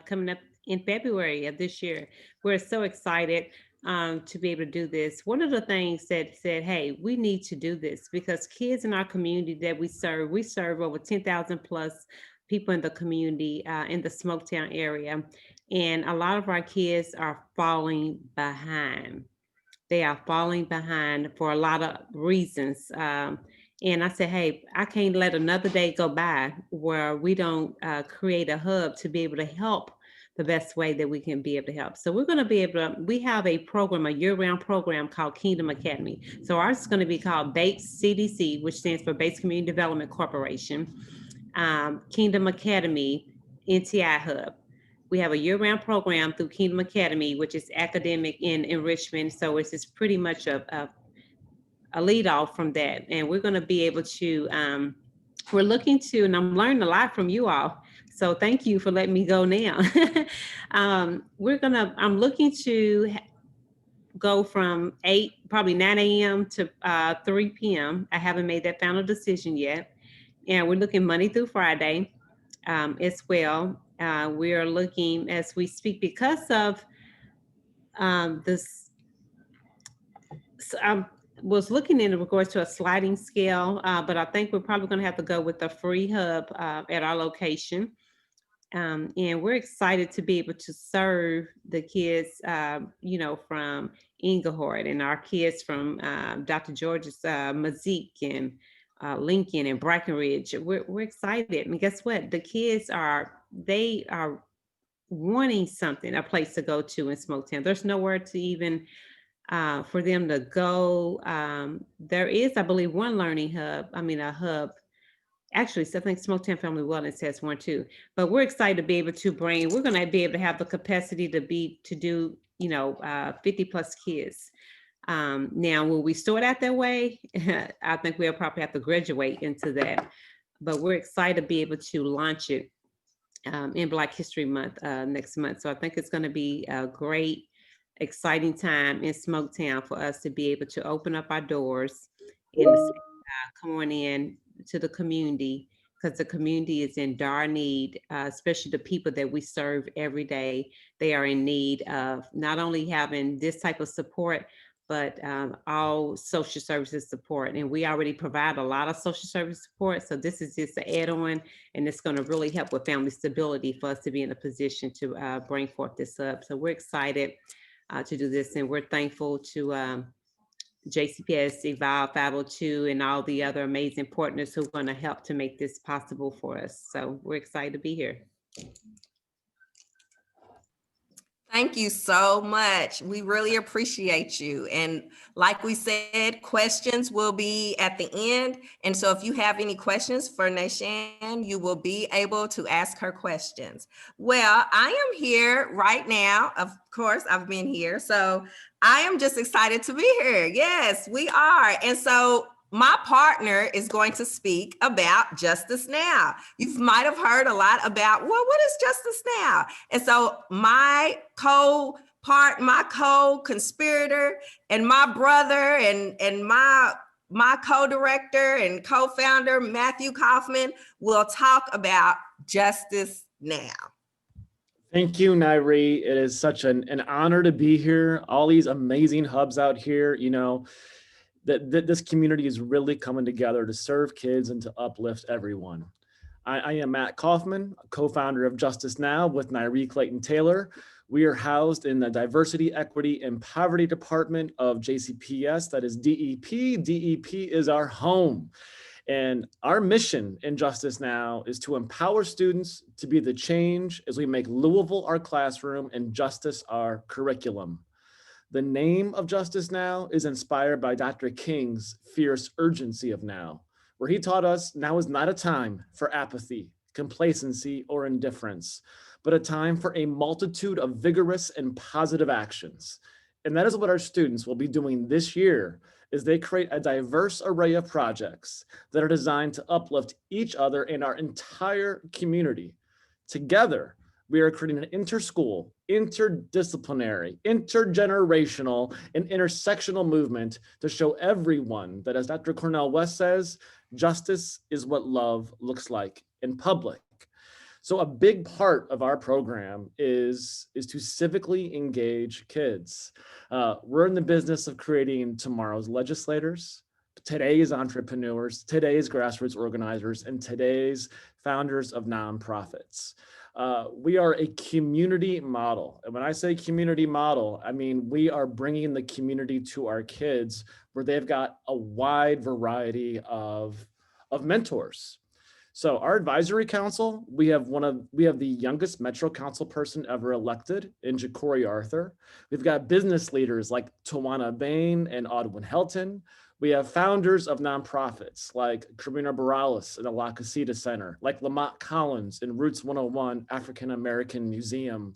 coming up in February of this year. We're so excited to be able to do this. One of the things that said, hey, we need to do this because kids in our community that we serve over 10,000 plus people in the community in the Smoketown area. And a lot of our kids are falling behind. They are falling behind for a lot of reasons. And I said, hey, I can't let another day go by where we don't create a hub to be able to help the best way that we can be able to help. So we're going to be able to, we have a program, a year-round program called Kingdom Academy. So ours is going to be called Bates CDC, which stands for Bates Community Development Corporation, Kingdom Academy, NTI Hub. We have a year-round program through Kingdom Academy, which is academic and enrichment. So it's just pretty much a lead off from that. And we're going to be able to, we're looking to, and I'm learning a lot from you all. So thank you for letting me go now. I'm looking to go from 9 a.m. to 3 p.m. I haven't made that final decision yet. And we're looking Monday through Friday as well. We are looking as we speak because of this. I was looking in regards to a sliding scale, but I think we're probably going to have to go with the free hub at our location. And we're excited to be able to serve the kids, from Englehart and our kids from Dr. George's Mazik and Lincoln and Breckenridge. We're excited. And guess what? The kids they are wanting something, a place to go to in Smoketown. There's nowhere to even for them to go. There is, I believe, one learning hub. A hub. Actually, so I think Smoketown Family Wellness has one too. But we're excited to be able to we're going to be able to have the capacity to do 50 plus kids. Now, will we store it out that way? I think we'll probably have to graduate into that. But we're excited to be able to launch it in Black History Month next month. So I think it's going to be a great, exciting time in Smoketown for us to be able to open up our doors and come on in to the community, because the community is in dire need, especially the people that we serve every day. They are in need of not only having this type of support, but all social services support. And we already provide a lot of social service support. So this is just an add-on, and it's going to really help with family stability for us to be in a position to bring forth this up. So we're excited to do this, and we're thankful to JCPS, Evolve 502, and all the other amazing partners who are going to help to make this possible for us. So we're excited to be here. Thank you so much. We really appreciate you. And like we said, questions will be at the end. And so if you have any questions for Nashan, you will be able to ask her questions. Well, I am here right now. Of course, I've been here. So I am just excited to be here. Yes, we are. And so my partner is going to speak about Justice Now. You might have heard a lot about, well, what is Justice Now? And so my co-conspirator and my brother and my co-director and co-founder, Matthew Kaufman, will talk about Justice Now. Thank you, Nairi. It is such an honor to be here. All these amazing hubs out here, that this community is really coming together to serve kids and to uplift everyone. I am Matt Kaufman, co-founder of Justice Now with Nairi Clayton-Taylor. We are housed in the Diversity, Equity, and Poverty Department of JCPS, that is DEP. DEP is our home. And our mission in Justice Now is to empower students to be the change as we make Louisville our classroom and justice our curriculum. The name of Justice Now is inspired by Dr. King's fierce urgency of now, where he taught us now is not a time for apathy, complacency, or indifference, but a time for a multitude of vigorous and positive actions. And that is what our students will be doing this year, is they create a diverse array of projects that are designed to uplift each other and our entire community. Together, we are creating an interschool, interdisciplinary, intergenerational, and intersectional movement to show everyone that, as Dr. Cornell West says, justice is what love looks like in public. So a big part of our program is to civically engage kids. We're in the business of creating tomorrow's legislators, today's entrepreneurs, today's grassroots organizers, and today's founders of nonprofits. We are a community model. And when I say community model, I mean, we are bringing the community to our kids where they've got a wide variety of mentors. So our advisory council, we have the youngest Metro Council person ever elected in Ja'Cory Arthur. We've got business leaders like Tawana Bain and Audwin Helton. We have founders of nonprofits like Karina Borales and the La Casita Center, like Lamont Collins and Roots 101 African American Museum.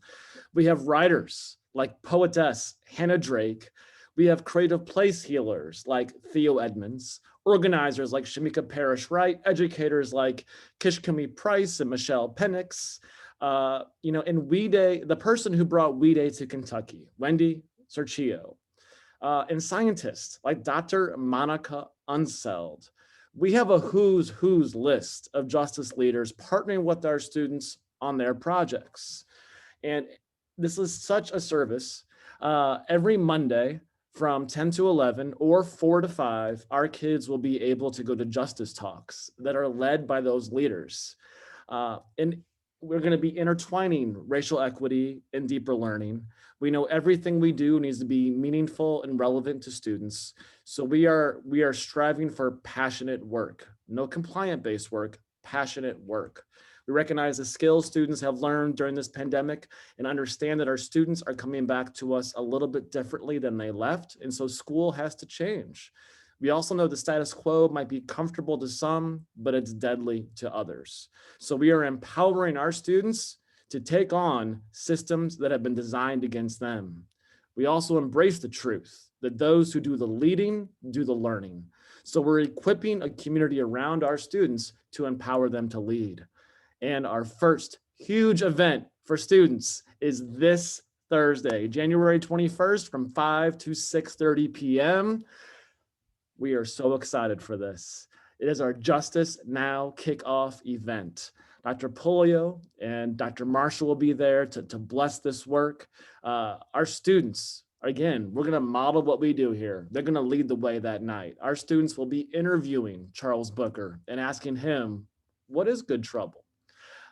We have writers like poetess Hannah Drake. We have creative place healers like Theo Edmonds, organizers like Shamika Parrish Wright, educators like Kishkumi Price and Michelle Penix, and We Day, the person who brought We Day to Kentucky, Wendy Serchio, and scientists like Dr. Monica Unseld. We have a who's list of justice leaders partnering with our students on their projects. And this is such a service. Every Monday, from 10 to 11 or 4 to 5, our kids will be able to go to justice talks that are led by those leaders. And we're going to be intertwining racial equity and deeper learning. We know everything we do needs to be meaningful and relevant to students. So we are striving for passionate work, no compliant-based work, passionate work. We recognize the skills students have learned during this pandemic and understand that our students are coming back to us a little bit differently than they left. And so school has to change. We also know the status quo might be comfortable to some, but it's deadly to others. So we are empowering our students to take on systems that have been designed against them. We also embrace the truth that those who do the leading do the learning. So we're equipping a community around our students to empower them to lead. And our first huge event for students is this Thursday, January 21st from 5 to 6:30 p.m. We are so excited for this. It is our Justice Now kickoff event. Dr. Polio and Dr. Marshall will be there to bless this work. Our students, again, we're going to model what we do here. They're going to lead the way that night. Our students will be interviewing Charles Booker and asking him, what is good trouble?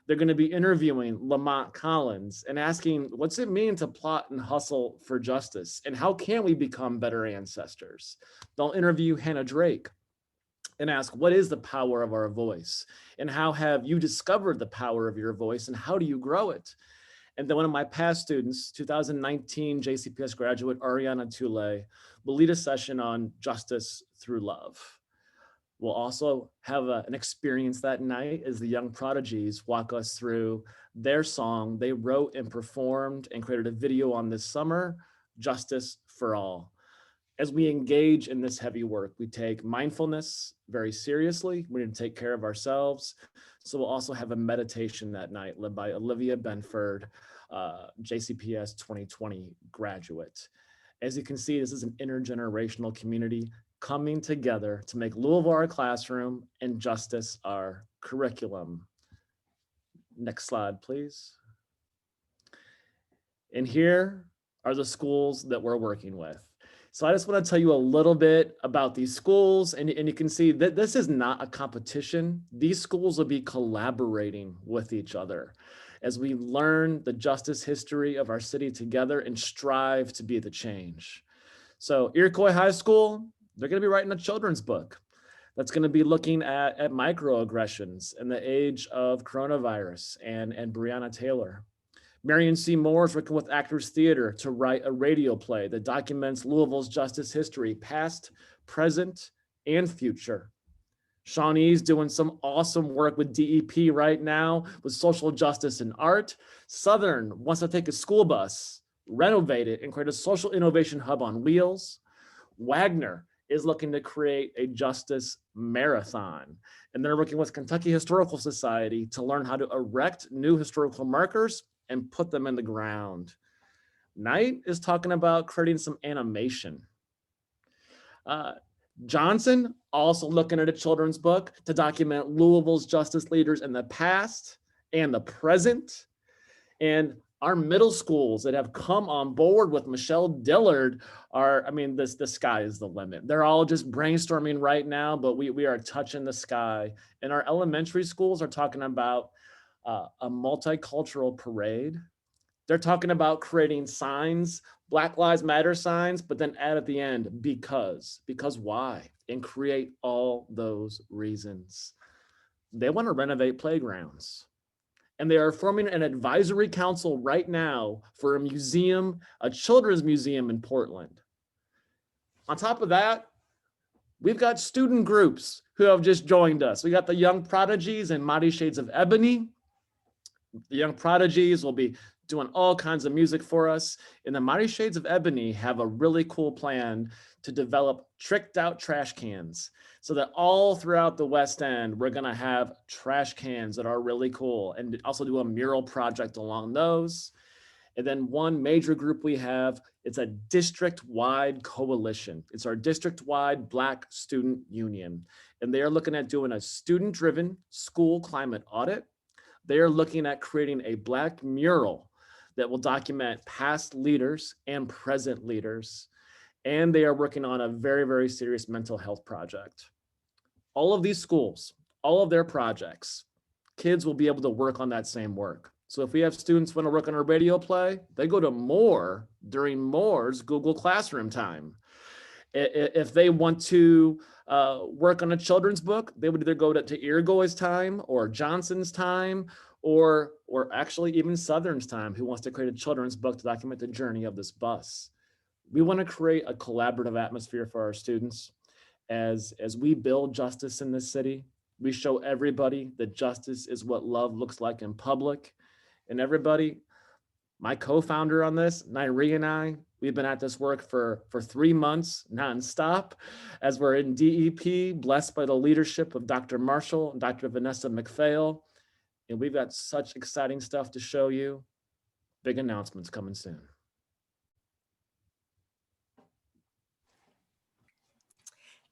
They're going to be interviewing Lamont Collins and asking, what's it mean to plot and hustle for justice? And how can we become better ancestors? They'll interview Hannah Drake and ask, what is the power of our voice? And how have you discovered the power of your voice? And how do you grow it? And then one of my past students, 2019 JCPS graduate Ariana Toulay, will lead a session on justice through love. We'll also have an experience that night as the Young Prodigies walk us through their song they wrote and performed and created a video on this summer, Justice for All. As we engage in this heavy work, we take mindfulness very seriously. We need to take care of ourselves. So we'll also have a meditation that night led by Olivia Benford, JCPS 2020 graduate. As you can see, this is an intergenerational community coming together to make Louisville our classroom and justice our curriculum. Next slide, please. And here are the schools that we're working with. So I just want to tell you a little bit about these schools, and you can see that this is not a competition. These schools will be collaborating with each other as we learn the justice history of our city together and strive to be the change. So Iroquois High School, they're going to be writing a children's book that's going to be looking at microaggressions in the age of coronavirus and Breonna Taylor. Marion C. Moore is working with Actors Theater to write a radio play that documents Louisville's justice history, past, present, and future. Shawnee's doing some awesome work with DEP right now with social justice and art. Southern wants to take a school bus renovate it and create a social innovation hub on wheels. Wagner is looking to create a justice marathon, and they're working with Kentucky Historical Society to learn how to erect new historical markers and put them in the ground. Knight is talking about creating some animation. Johnson also looking at a children's book to document Louisville's justice leaders in the past and the present. And our middle schools that have come on board with Michelle Dillard are, I mean, the sky is the limit. They're all just brainstorming right now, but we are touching the sky. And our elementary schools are talking about a multicultural parade. They're talking about creating signs, Black Lives Matter signs, but then add at the end, because why? And create all those reasons. They want to renovate playgrounds. And they are forming an advisory council right now for a museum, a children's museum in Portland. On top of that, we've got student groups who have just joined us. We got the Young Prodigies and Mighty Shades of Ebony. The Young Prodigies will be doing all kinds of music for us. And the Mighty Shades of Ebony have a really cool plan to develop tricked out trash cans, so that all throughout the West End, we're gonna have trash cans that are really cool, and also do a mural project along those. And then one major group we have, it's a district-wide coalition. It's our district-wide Black Student Union. And they are looking at doing a student-driven school climate audit. They are looking at creating a Black mural that will document past leaders and present leaders. And they are working on a very, very serious mental health project. All of these schools, all of their projects, kids will be able to work on that same work. So if we have students want to work on a radio play, they go to Moore during Moore's Google Classroom time. If they want to work on a children's book, they would either go to Irgoy's time or Johnson's time, or actually even Southern's time, who wants to create a children's book to document the journey of this bus. We want to create a collaborative atmosphere for our students. As we build justice in this city, we show everybody that justice is what love looks like in public. And everybody, my co-founder on this, Nairi and I, we've been at this work for 3 months nonstop, as we're in DEP, blessed by the leadership of Dr. Marshall and Dr. Vanessa McPhail. And we've got such exciting stuff to show you. Big announcements coming soon.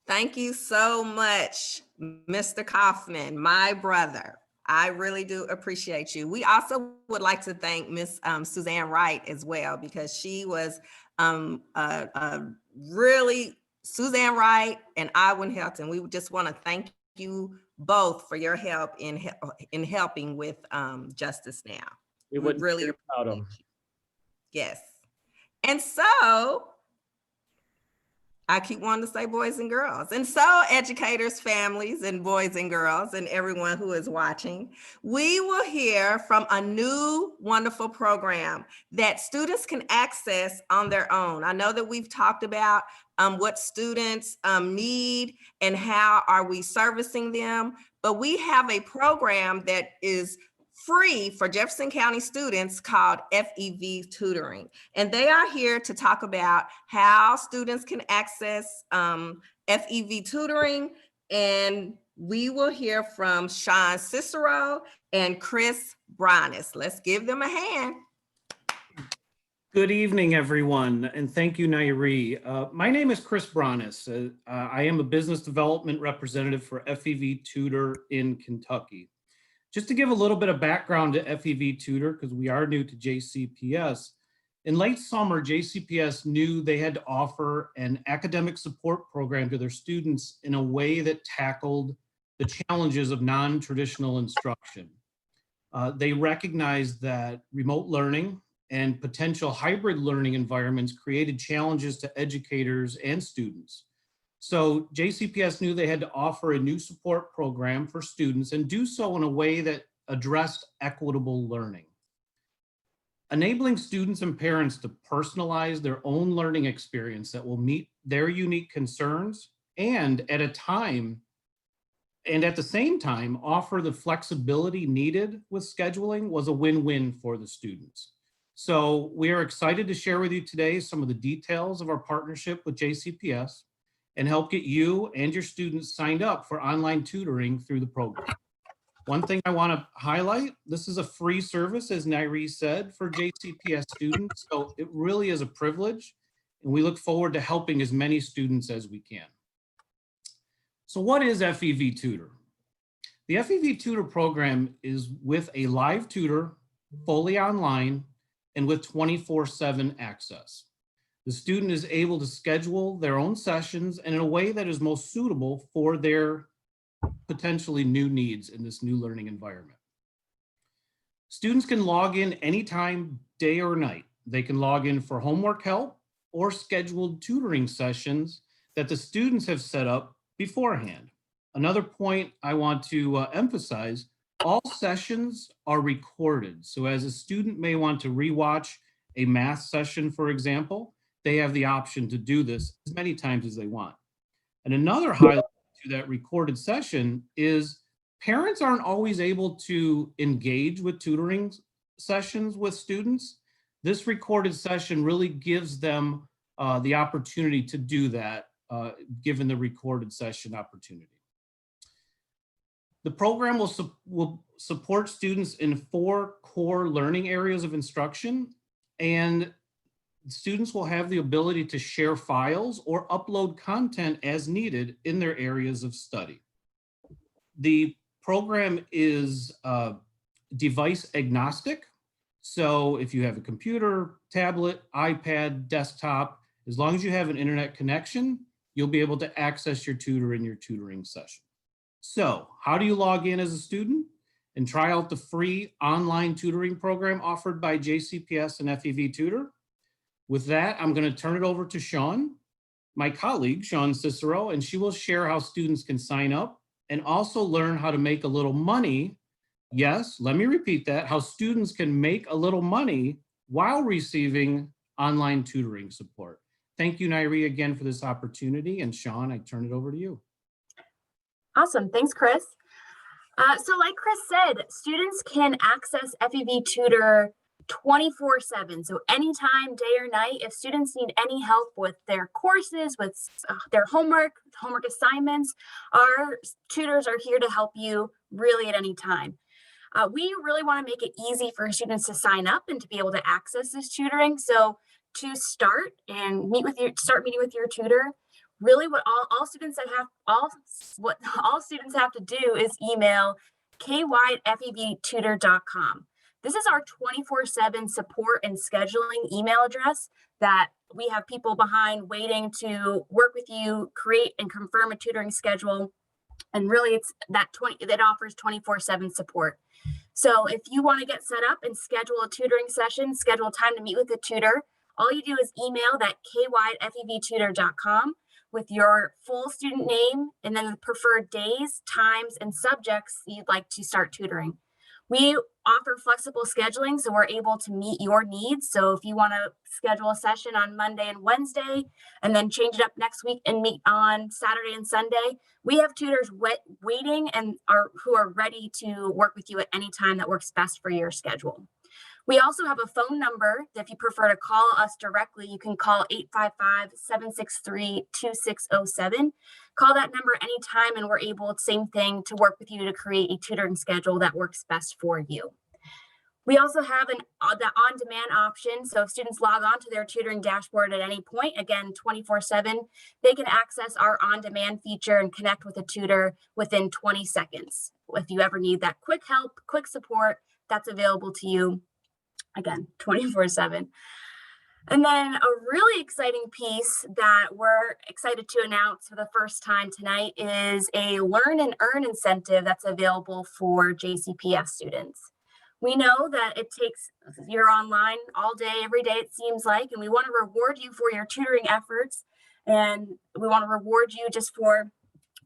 Thank you so much, Mr. Kaufman, my brother. I really do appreciate you. We also would like to thank Miss Suzanne Wright as well, because she was really, Suzanne Wright and Iwan Helton. We just want to thank you both for your help in helping with Justice Now. We would really appreciate them. Yes. And so I keep wanting to say boys and girls. And so educators, families, and boys and girls, and everyone who is watching, we will hear from a new wonderful program that students can access on their own. I know that we've talked about what students need and how are we servicing them, but we have a program that is free for Jefferson County students called FEV Tutoring. And they are here to talk about how students can access FEV Tutoring. And we will hear from Sean Cicero and Chris Brones. Let's give them a hand. Good evening, everyone, and thank you, Nairi. My name is Chris Brones. I am a business development representative for FEV Tutor in Kentucky. Just to give a little bit of background to FEV Tutor, because we are new to JCPS, in late summer, JCPS knew they had to offer an academic support program to their students in a way that tackled the challenges of non-traditional instruction. They recognized that remote learning and potential hybrid learning environments created challenges to educators and students. So JCPS knew they had to offer a new support program for students and do so in a way that addressed equitable learning. Enabling students and parents to personalize their own learning experience that will meet their unique concerns and at the same time offer the flexibility needed with scheduling was a win-win for the students. So we are excited to share with you today some of the details of our partnership with JCPS and help get you and your students signed up for online tutoring through the program. One thing I want to highlight, this is a free service, as Nairi said, for JCPS students. So it really is a privilege, and we look forward to helping as many students as we can. So what is FEV Tutor? The FEV Tutor program is with a live tutor, fully online, and with 24/7 access. The student is able to schedule their own sessions and in a way that is most suitable for their potentially new needs in this new learning environment. Students can log in anytime, day or night. They can log in for homework help or scheduled tutoring sessions that the students have set up beforehand. Another point I want to emphasize, all sessions are recorded. So as a student may want to rewatch a math session, for example, they have the option to do this as many times as they want. And another highlight to that recorded session is parents aren't always able to engage with tutoring sessions with students. This recorded session really gives them the opportunity to do that, given the recorded session opportunity. The program will support students in 4 core learning areas of instruction, and students will have the ability to share files or upload content as needed in their areas of study. The program is device agnostic. So if you have a computer, tablet, iPad, desktop, as long as you have an internet connection, you'll be able to access your tutor in your tutoring session. So how do you log in as a student and try out the free online tutoring program offered by JCPS and FEV Tutor? With that, I'm going to turn it over to Sean, my colleague, Sean Cicero, and she will share how students can sign up and also learn how to make a little money. Yes, let me repeat that, how students can make a little money while receiving online tutoring support. Thank you, Nairi, again for this opportunity. And Sean, I turn it over to you. Awesome. Thanks, Chris. So like Chris said, students can access FEV Tutor 24/7. So anytime, day or night, if students need any help with their courses, with their homework assignments, our tutors are here to help you really at any time. We really want to make it easy for students to sign up and to be able to access this tutoring. So to start and start meeting with your tutor, really what all students have to do is email ky@fevtutor.com. This is our 24/7 support and scheduling email address that we have people behind waiting to work with you, create and confirm a tutoring schedule. And really that offers 24/7 support. So if you want to get set up and schedule a tutoring session, schedule time to meet with a tutor, all you do is email that ky@fevtutor.com with your full student name and then the preferred days, times, and subjects you'd like to start tutoring. We offer flexible scheduling, so we're able to meet your needs. So if you want to schedule a session on Monday and Wednesday, and then change it up next week and meet on Saturday and Sunday, we have tutors waiting and who are ready to work with you at any time that works best for your schedule. We also have a phone number that if you prefer to call us directly, you can call 855-763-2607. Call that number anytime and we're able, same thing, to work with you to create a tutoring schedule that works best for you. We also have the on-demand option. So if students log on to their tutoring dashboard at any point, again, 24/7, they can access our on-demand feature and connect with a tutor within 20 seconds. If you ever need that quick help, quick support, that's available to you. Again, 24/7. And then a really exciting piece that we're excited to announce for the first time tonight is a Learn and Earn incentive that's available for JCPS students. We know that you're online all day, every day, it seems like, and we want to reward you for your tutoring efforts. And we want to reward you just for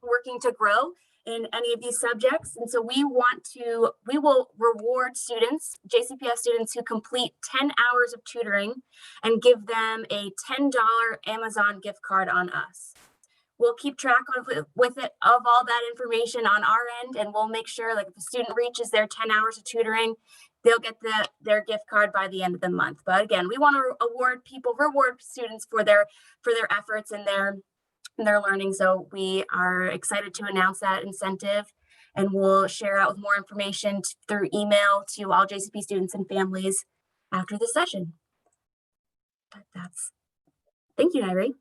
working to grow in any of these subjects. And so we will reward students, JCPS students who complete 10 hours of tutoring and give them a $10 Amazon gift card on us. We'll keep track of all that information on our end, and we'll make sure, like, if the student reaches their 10 hours of tutoring, they'll get their gift card by the end of the month. But again, we want to reward students for their efforts and their learning. So we are excited to announce that incentive, and we'll share out with more information through email to all JCP students and families after the session. But thank you, Nairi.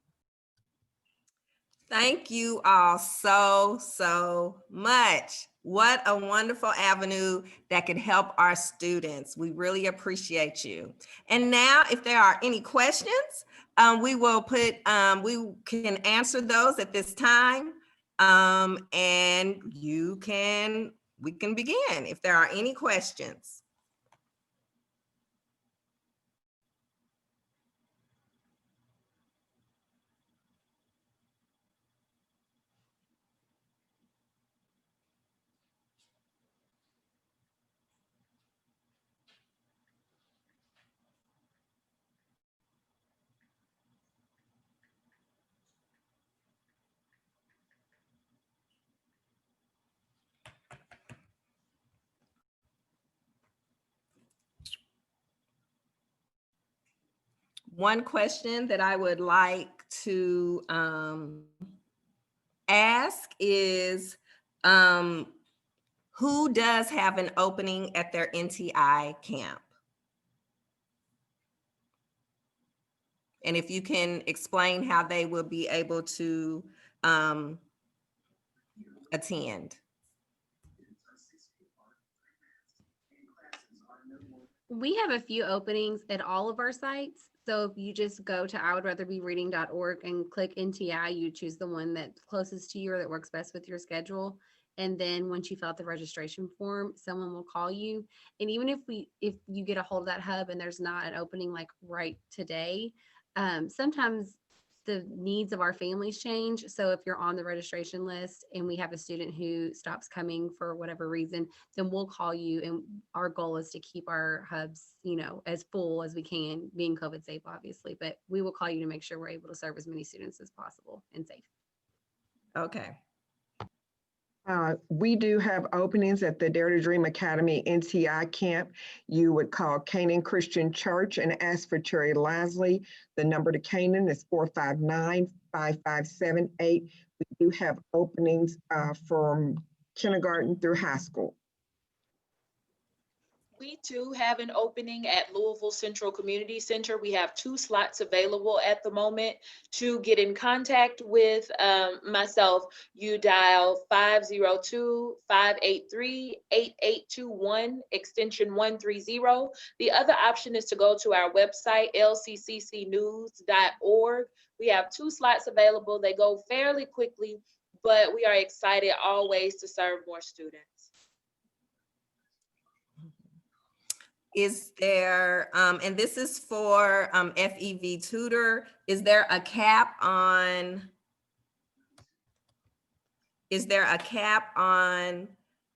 Thank you all so much. What a wonderful avenue that could help our students. We really appreciate you. And now, if there are any questions, we can answer those at this time. And we can begin if there are any questions. One question that I would like to ask is, who does have an opening at their NTI camp? And if you can explain how they will be able to attend. We have a few openings at all of our sites. So if you just go to iwouldratherbereading.org and click NTI, you choose the one that's closest to you or that works best with your schedule. And then once you fill out the registration form, someone will call you. And even if you get a hold of that hub and there's not an opening like right today, sometimes the needs of our families change. So if you're on the registration list and we have a student who stops coming for whatever reason, then we'll call you. And our goal is to keep our hubs, as full as we can, being COVID safe, obviously, but we will call you to make sure we're able to serve as many students as possible and safe. Okay. We do have openings at the Dare to Dream Academy NTI camp. You would call Canaan Christian Church and ask for Terry Lasley. The number to Canaan is 459-5578. We do have openings from kindergarten through high school. We too have an opening at Louisville Central Community Center. We have 2 slots available at the moment. To get in contact with myself, you dial 502-583-8821, extension 130. The other option is to go to our website, lcccnews.org. We have 2 slots available. They go fairly quickly, but we are excited always to serve more students. Is there, and this is for FEV Tutor, is there a cap on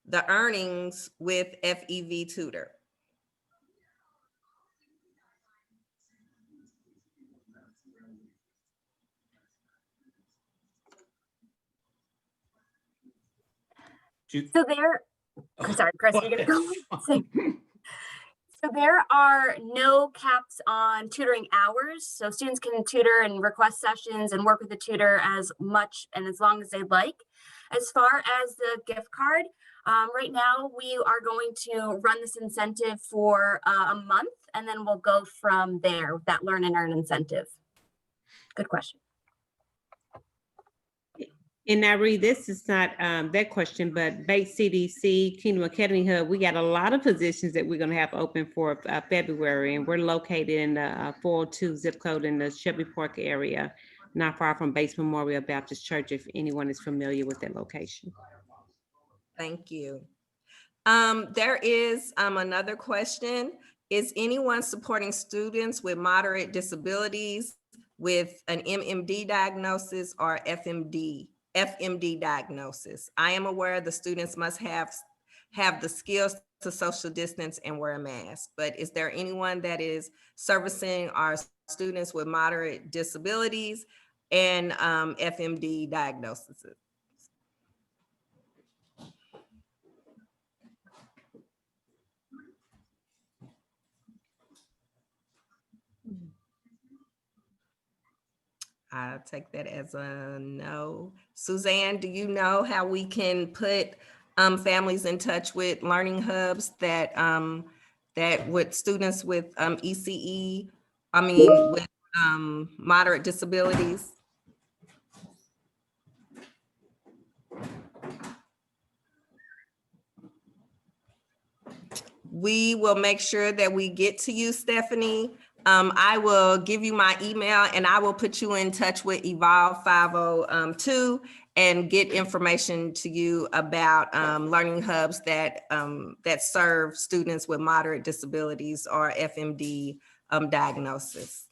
the earnings with FEV Tutor? So I'm sorry, Chris, you're gonna go. So there are no caps on tutoring hours. So students can tutor and request sessions and work with the tutor as much and as long as they'd like. As far as the gift card, right now we are going to run this incentive for a month, and then we'll go from there, that learn and earn incentive. Good question. And Nairi, this is not that question, but Bates CDC, Kingdom Academy Hub, we got a lot of positions that we're going to have open for February, and we're located in the 402 zip code in the Shelby Park area, not far from Bates Memorial Baptist Church, if anyone is familiar with that location. Thank you. There is another question. Is anyone supporting students with moderate disabilities with an MMD diagnosis or FMD diagnosis? I am aware the students must have the skills to social distance and wear a mask, but is there anyone that is servicing our students with moderate disabilities and FMD diagnoses? I take that as a no. Suzanne, do you know how we can put families in touch with learning hubs that that with students with ECE, I mean with moderate disabilities? We will make sure that we get to you, Stephanie. I will give you my email and I will put you in touch with Evolve 502 and get information to you about learning hubs that that serve students with moderate disabilities or FMD diagnosis.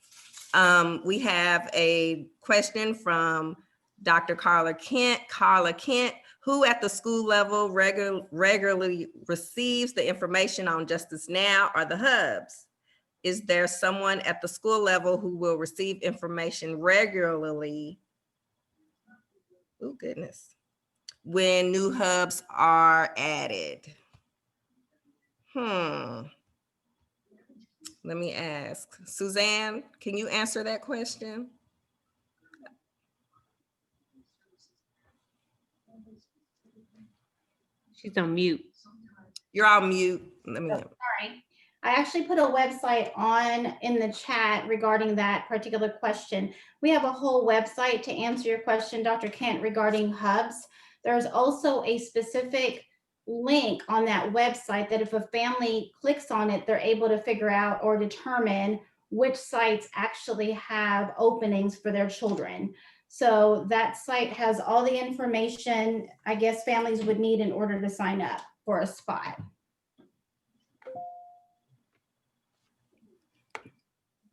We have a question from Dr. Carla Kent. Who at the school level regularly receives the information on Justice Now or the hubs? Is there someone at the school level who will receive information regularly? Oh goodness. When new hubs are added? Let me ask. Suzanne, can you answer that question? She's on mute. You're on mute. Let me. Sorry. I actually put a website in the chat regarding that particular question. We have a whole website to answer your question, Dr. Kent, regarding hubs. There's also a specific link on that website that if a family clicks on it, they're able to figure out or determine which sites actually have openings for their children. So that site has all the information I guess families would need in order to sign up for a spot.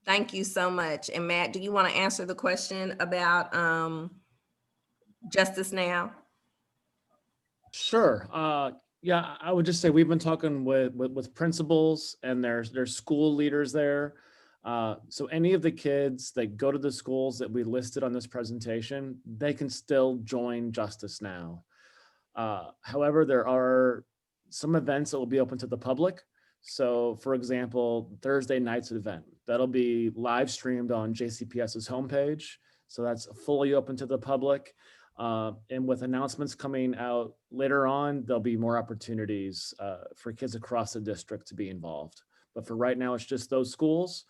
Thank you so much. And Matt, do you want to answer the question about Justice Now? Sure. Yeah, I would just say we've been talking with principals and there's school leaders there. So any of the kids that go to the schools that we listed on this presentation, they can still join Justice Now. However, there are some events that will be open to the public. So for example, Thursday night's event, that'll be live streamed on JCPS's homepage. So that's fully open to the public. And with announcements coming out later on, there'll be more opportunities for kids across the district to be involved. But for right now, it's just those schools,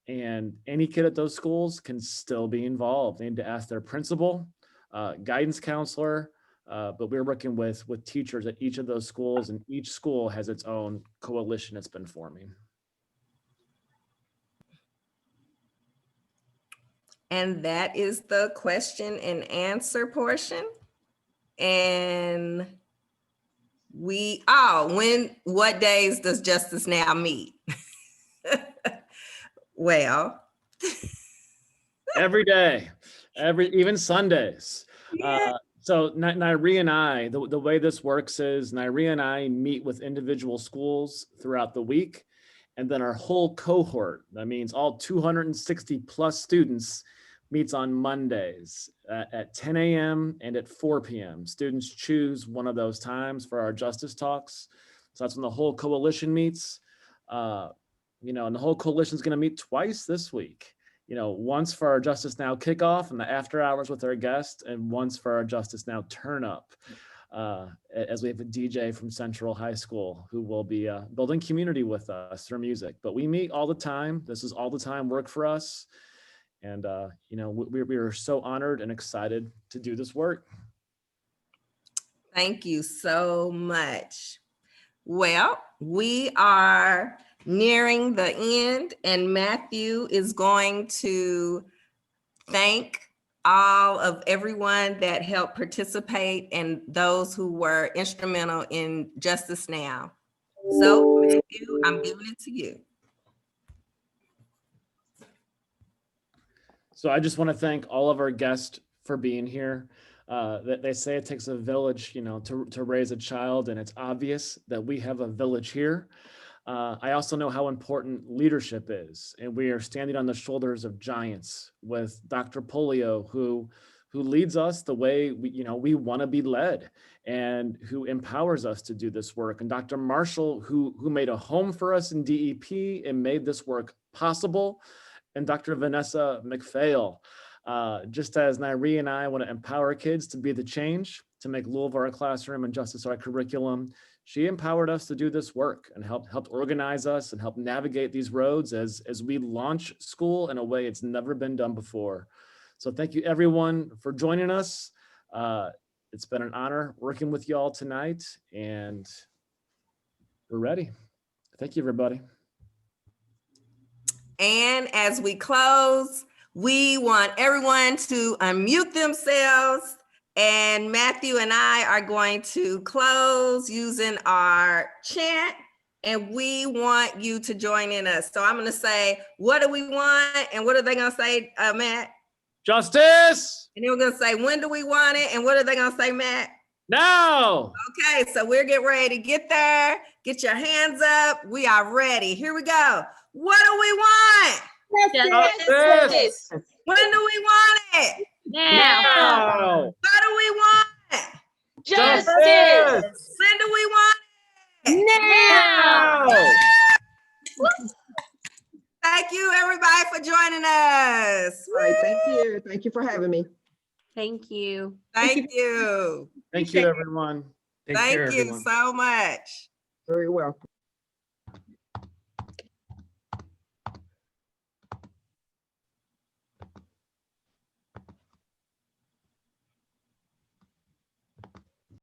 and any kid at those schools can still be involved. They need to ask their principal, guidance counselor, but we're working with teachers at each of those schools, and each school has its own coalition it's been forming. And that is the question and answer portion. And what days does Justice Now meet? Well, every day, even Sundays. So Nairi and I, the way this works is Nairi and I meet with individual schools throughout the week, and then our whole cohort, that means all 260 plus students, meets on Mondays at 10 a.m. and at 4 p.m. Students choose one of those times for our justice talks. So that's when the whole coalition meets. And the whole coalition is going to meet twice this week. Once for our Justice Now kickoff and the after hours with our guest, and once for our Justice Now turn up, as we have a DJ from Central High School who will be building community with us through music. But we meet all the time. This is all the time work for us. And, we are so honored and excited to do this work. Thank you so much. Well, we are nearing the end, and Matthew is going to thank all of everyone that helped participate and those who were instrumental in Justice Now. So Matthew, I'm giving it to you. So I just want to thank all of our guests for being here. They say it takes a village, to raise a child, and it's obvious that we have a village here. I also know how important leadership is, and we are standing on the shoulders of giants with Dr. Polio, who leads us the way we want to be led, and who empowers us to do this work, and Dr. Marshall, who made a home for us in DEP and made this work possible, and Dr. Vanessa McPhail, Just as Nairi and I want to empower kids to be the change, to make Louisville our classroom and Justice our curriculum, she empowered us to do this work and helped organize us and help navigate these roads as we launch school in a way it's never been done before. So thank you everyone for joining us. It's been an honor working with y'all tonight, and we're ready. Thank you, everybody. And as we close, we want everyone to unmute themselves, and Matthew and I are going to close using our chant, and we want you to join in us. So I'm going to say, what do we want? And what are they going to say, Matt? Justice! And then we're going to say, when do we want it? And what are they going to say, Matt? Now! Okay, so we're getting ready to get there. Get your hands up. We are ready. Here we go. What do we want? Justice! When do we want it? Now! What do we want? Justice! When do we want it? Now! Thank you, everybody, for joining us. All right, thank you. Thank you for having me. Thank you. Thank you. Thank you, everyone. Take care, Thank you everyone. so much. Very welcome.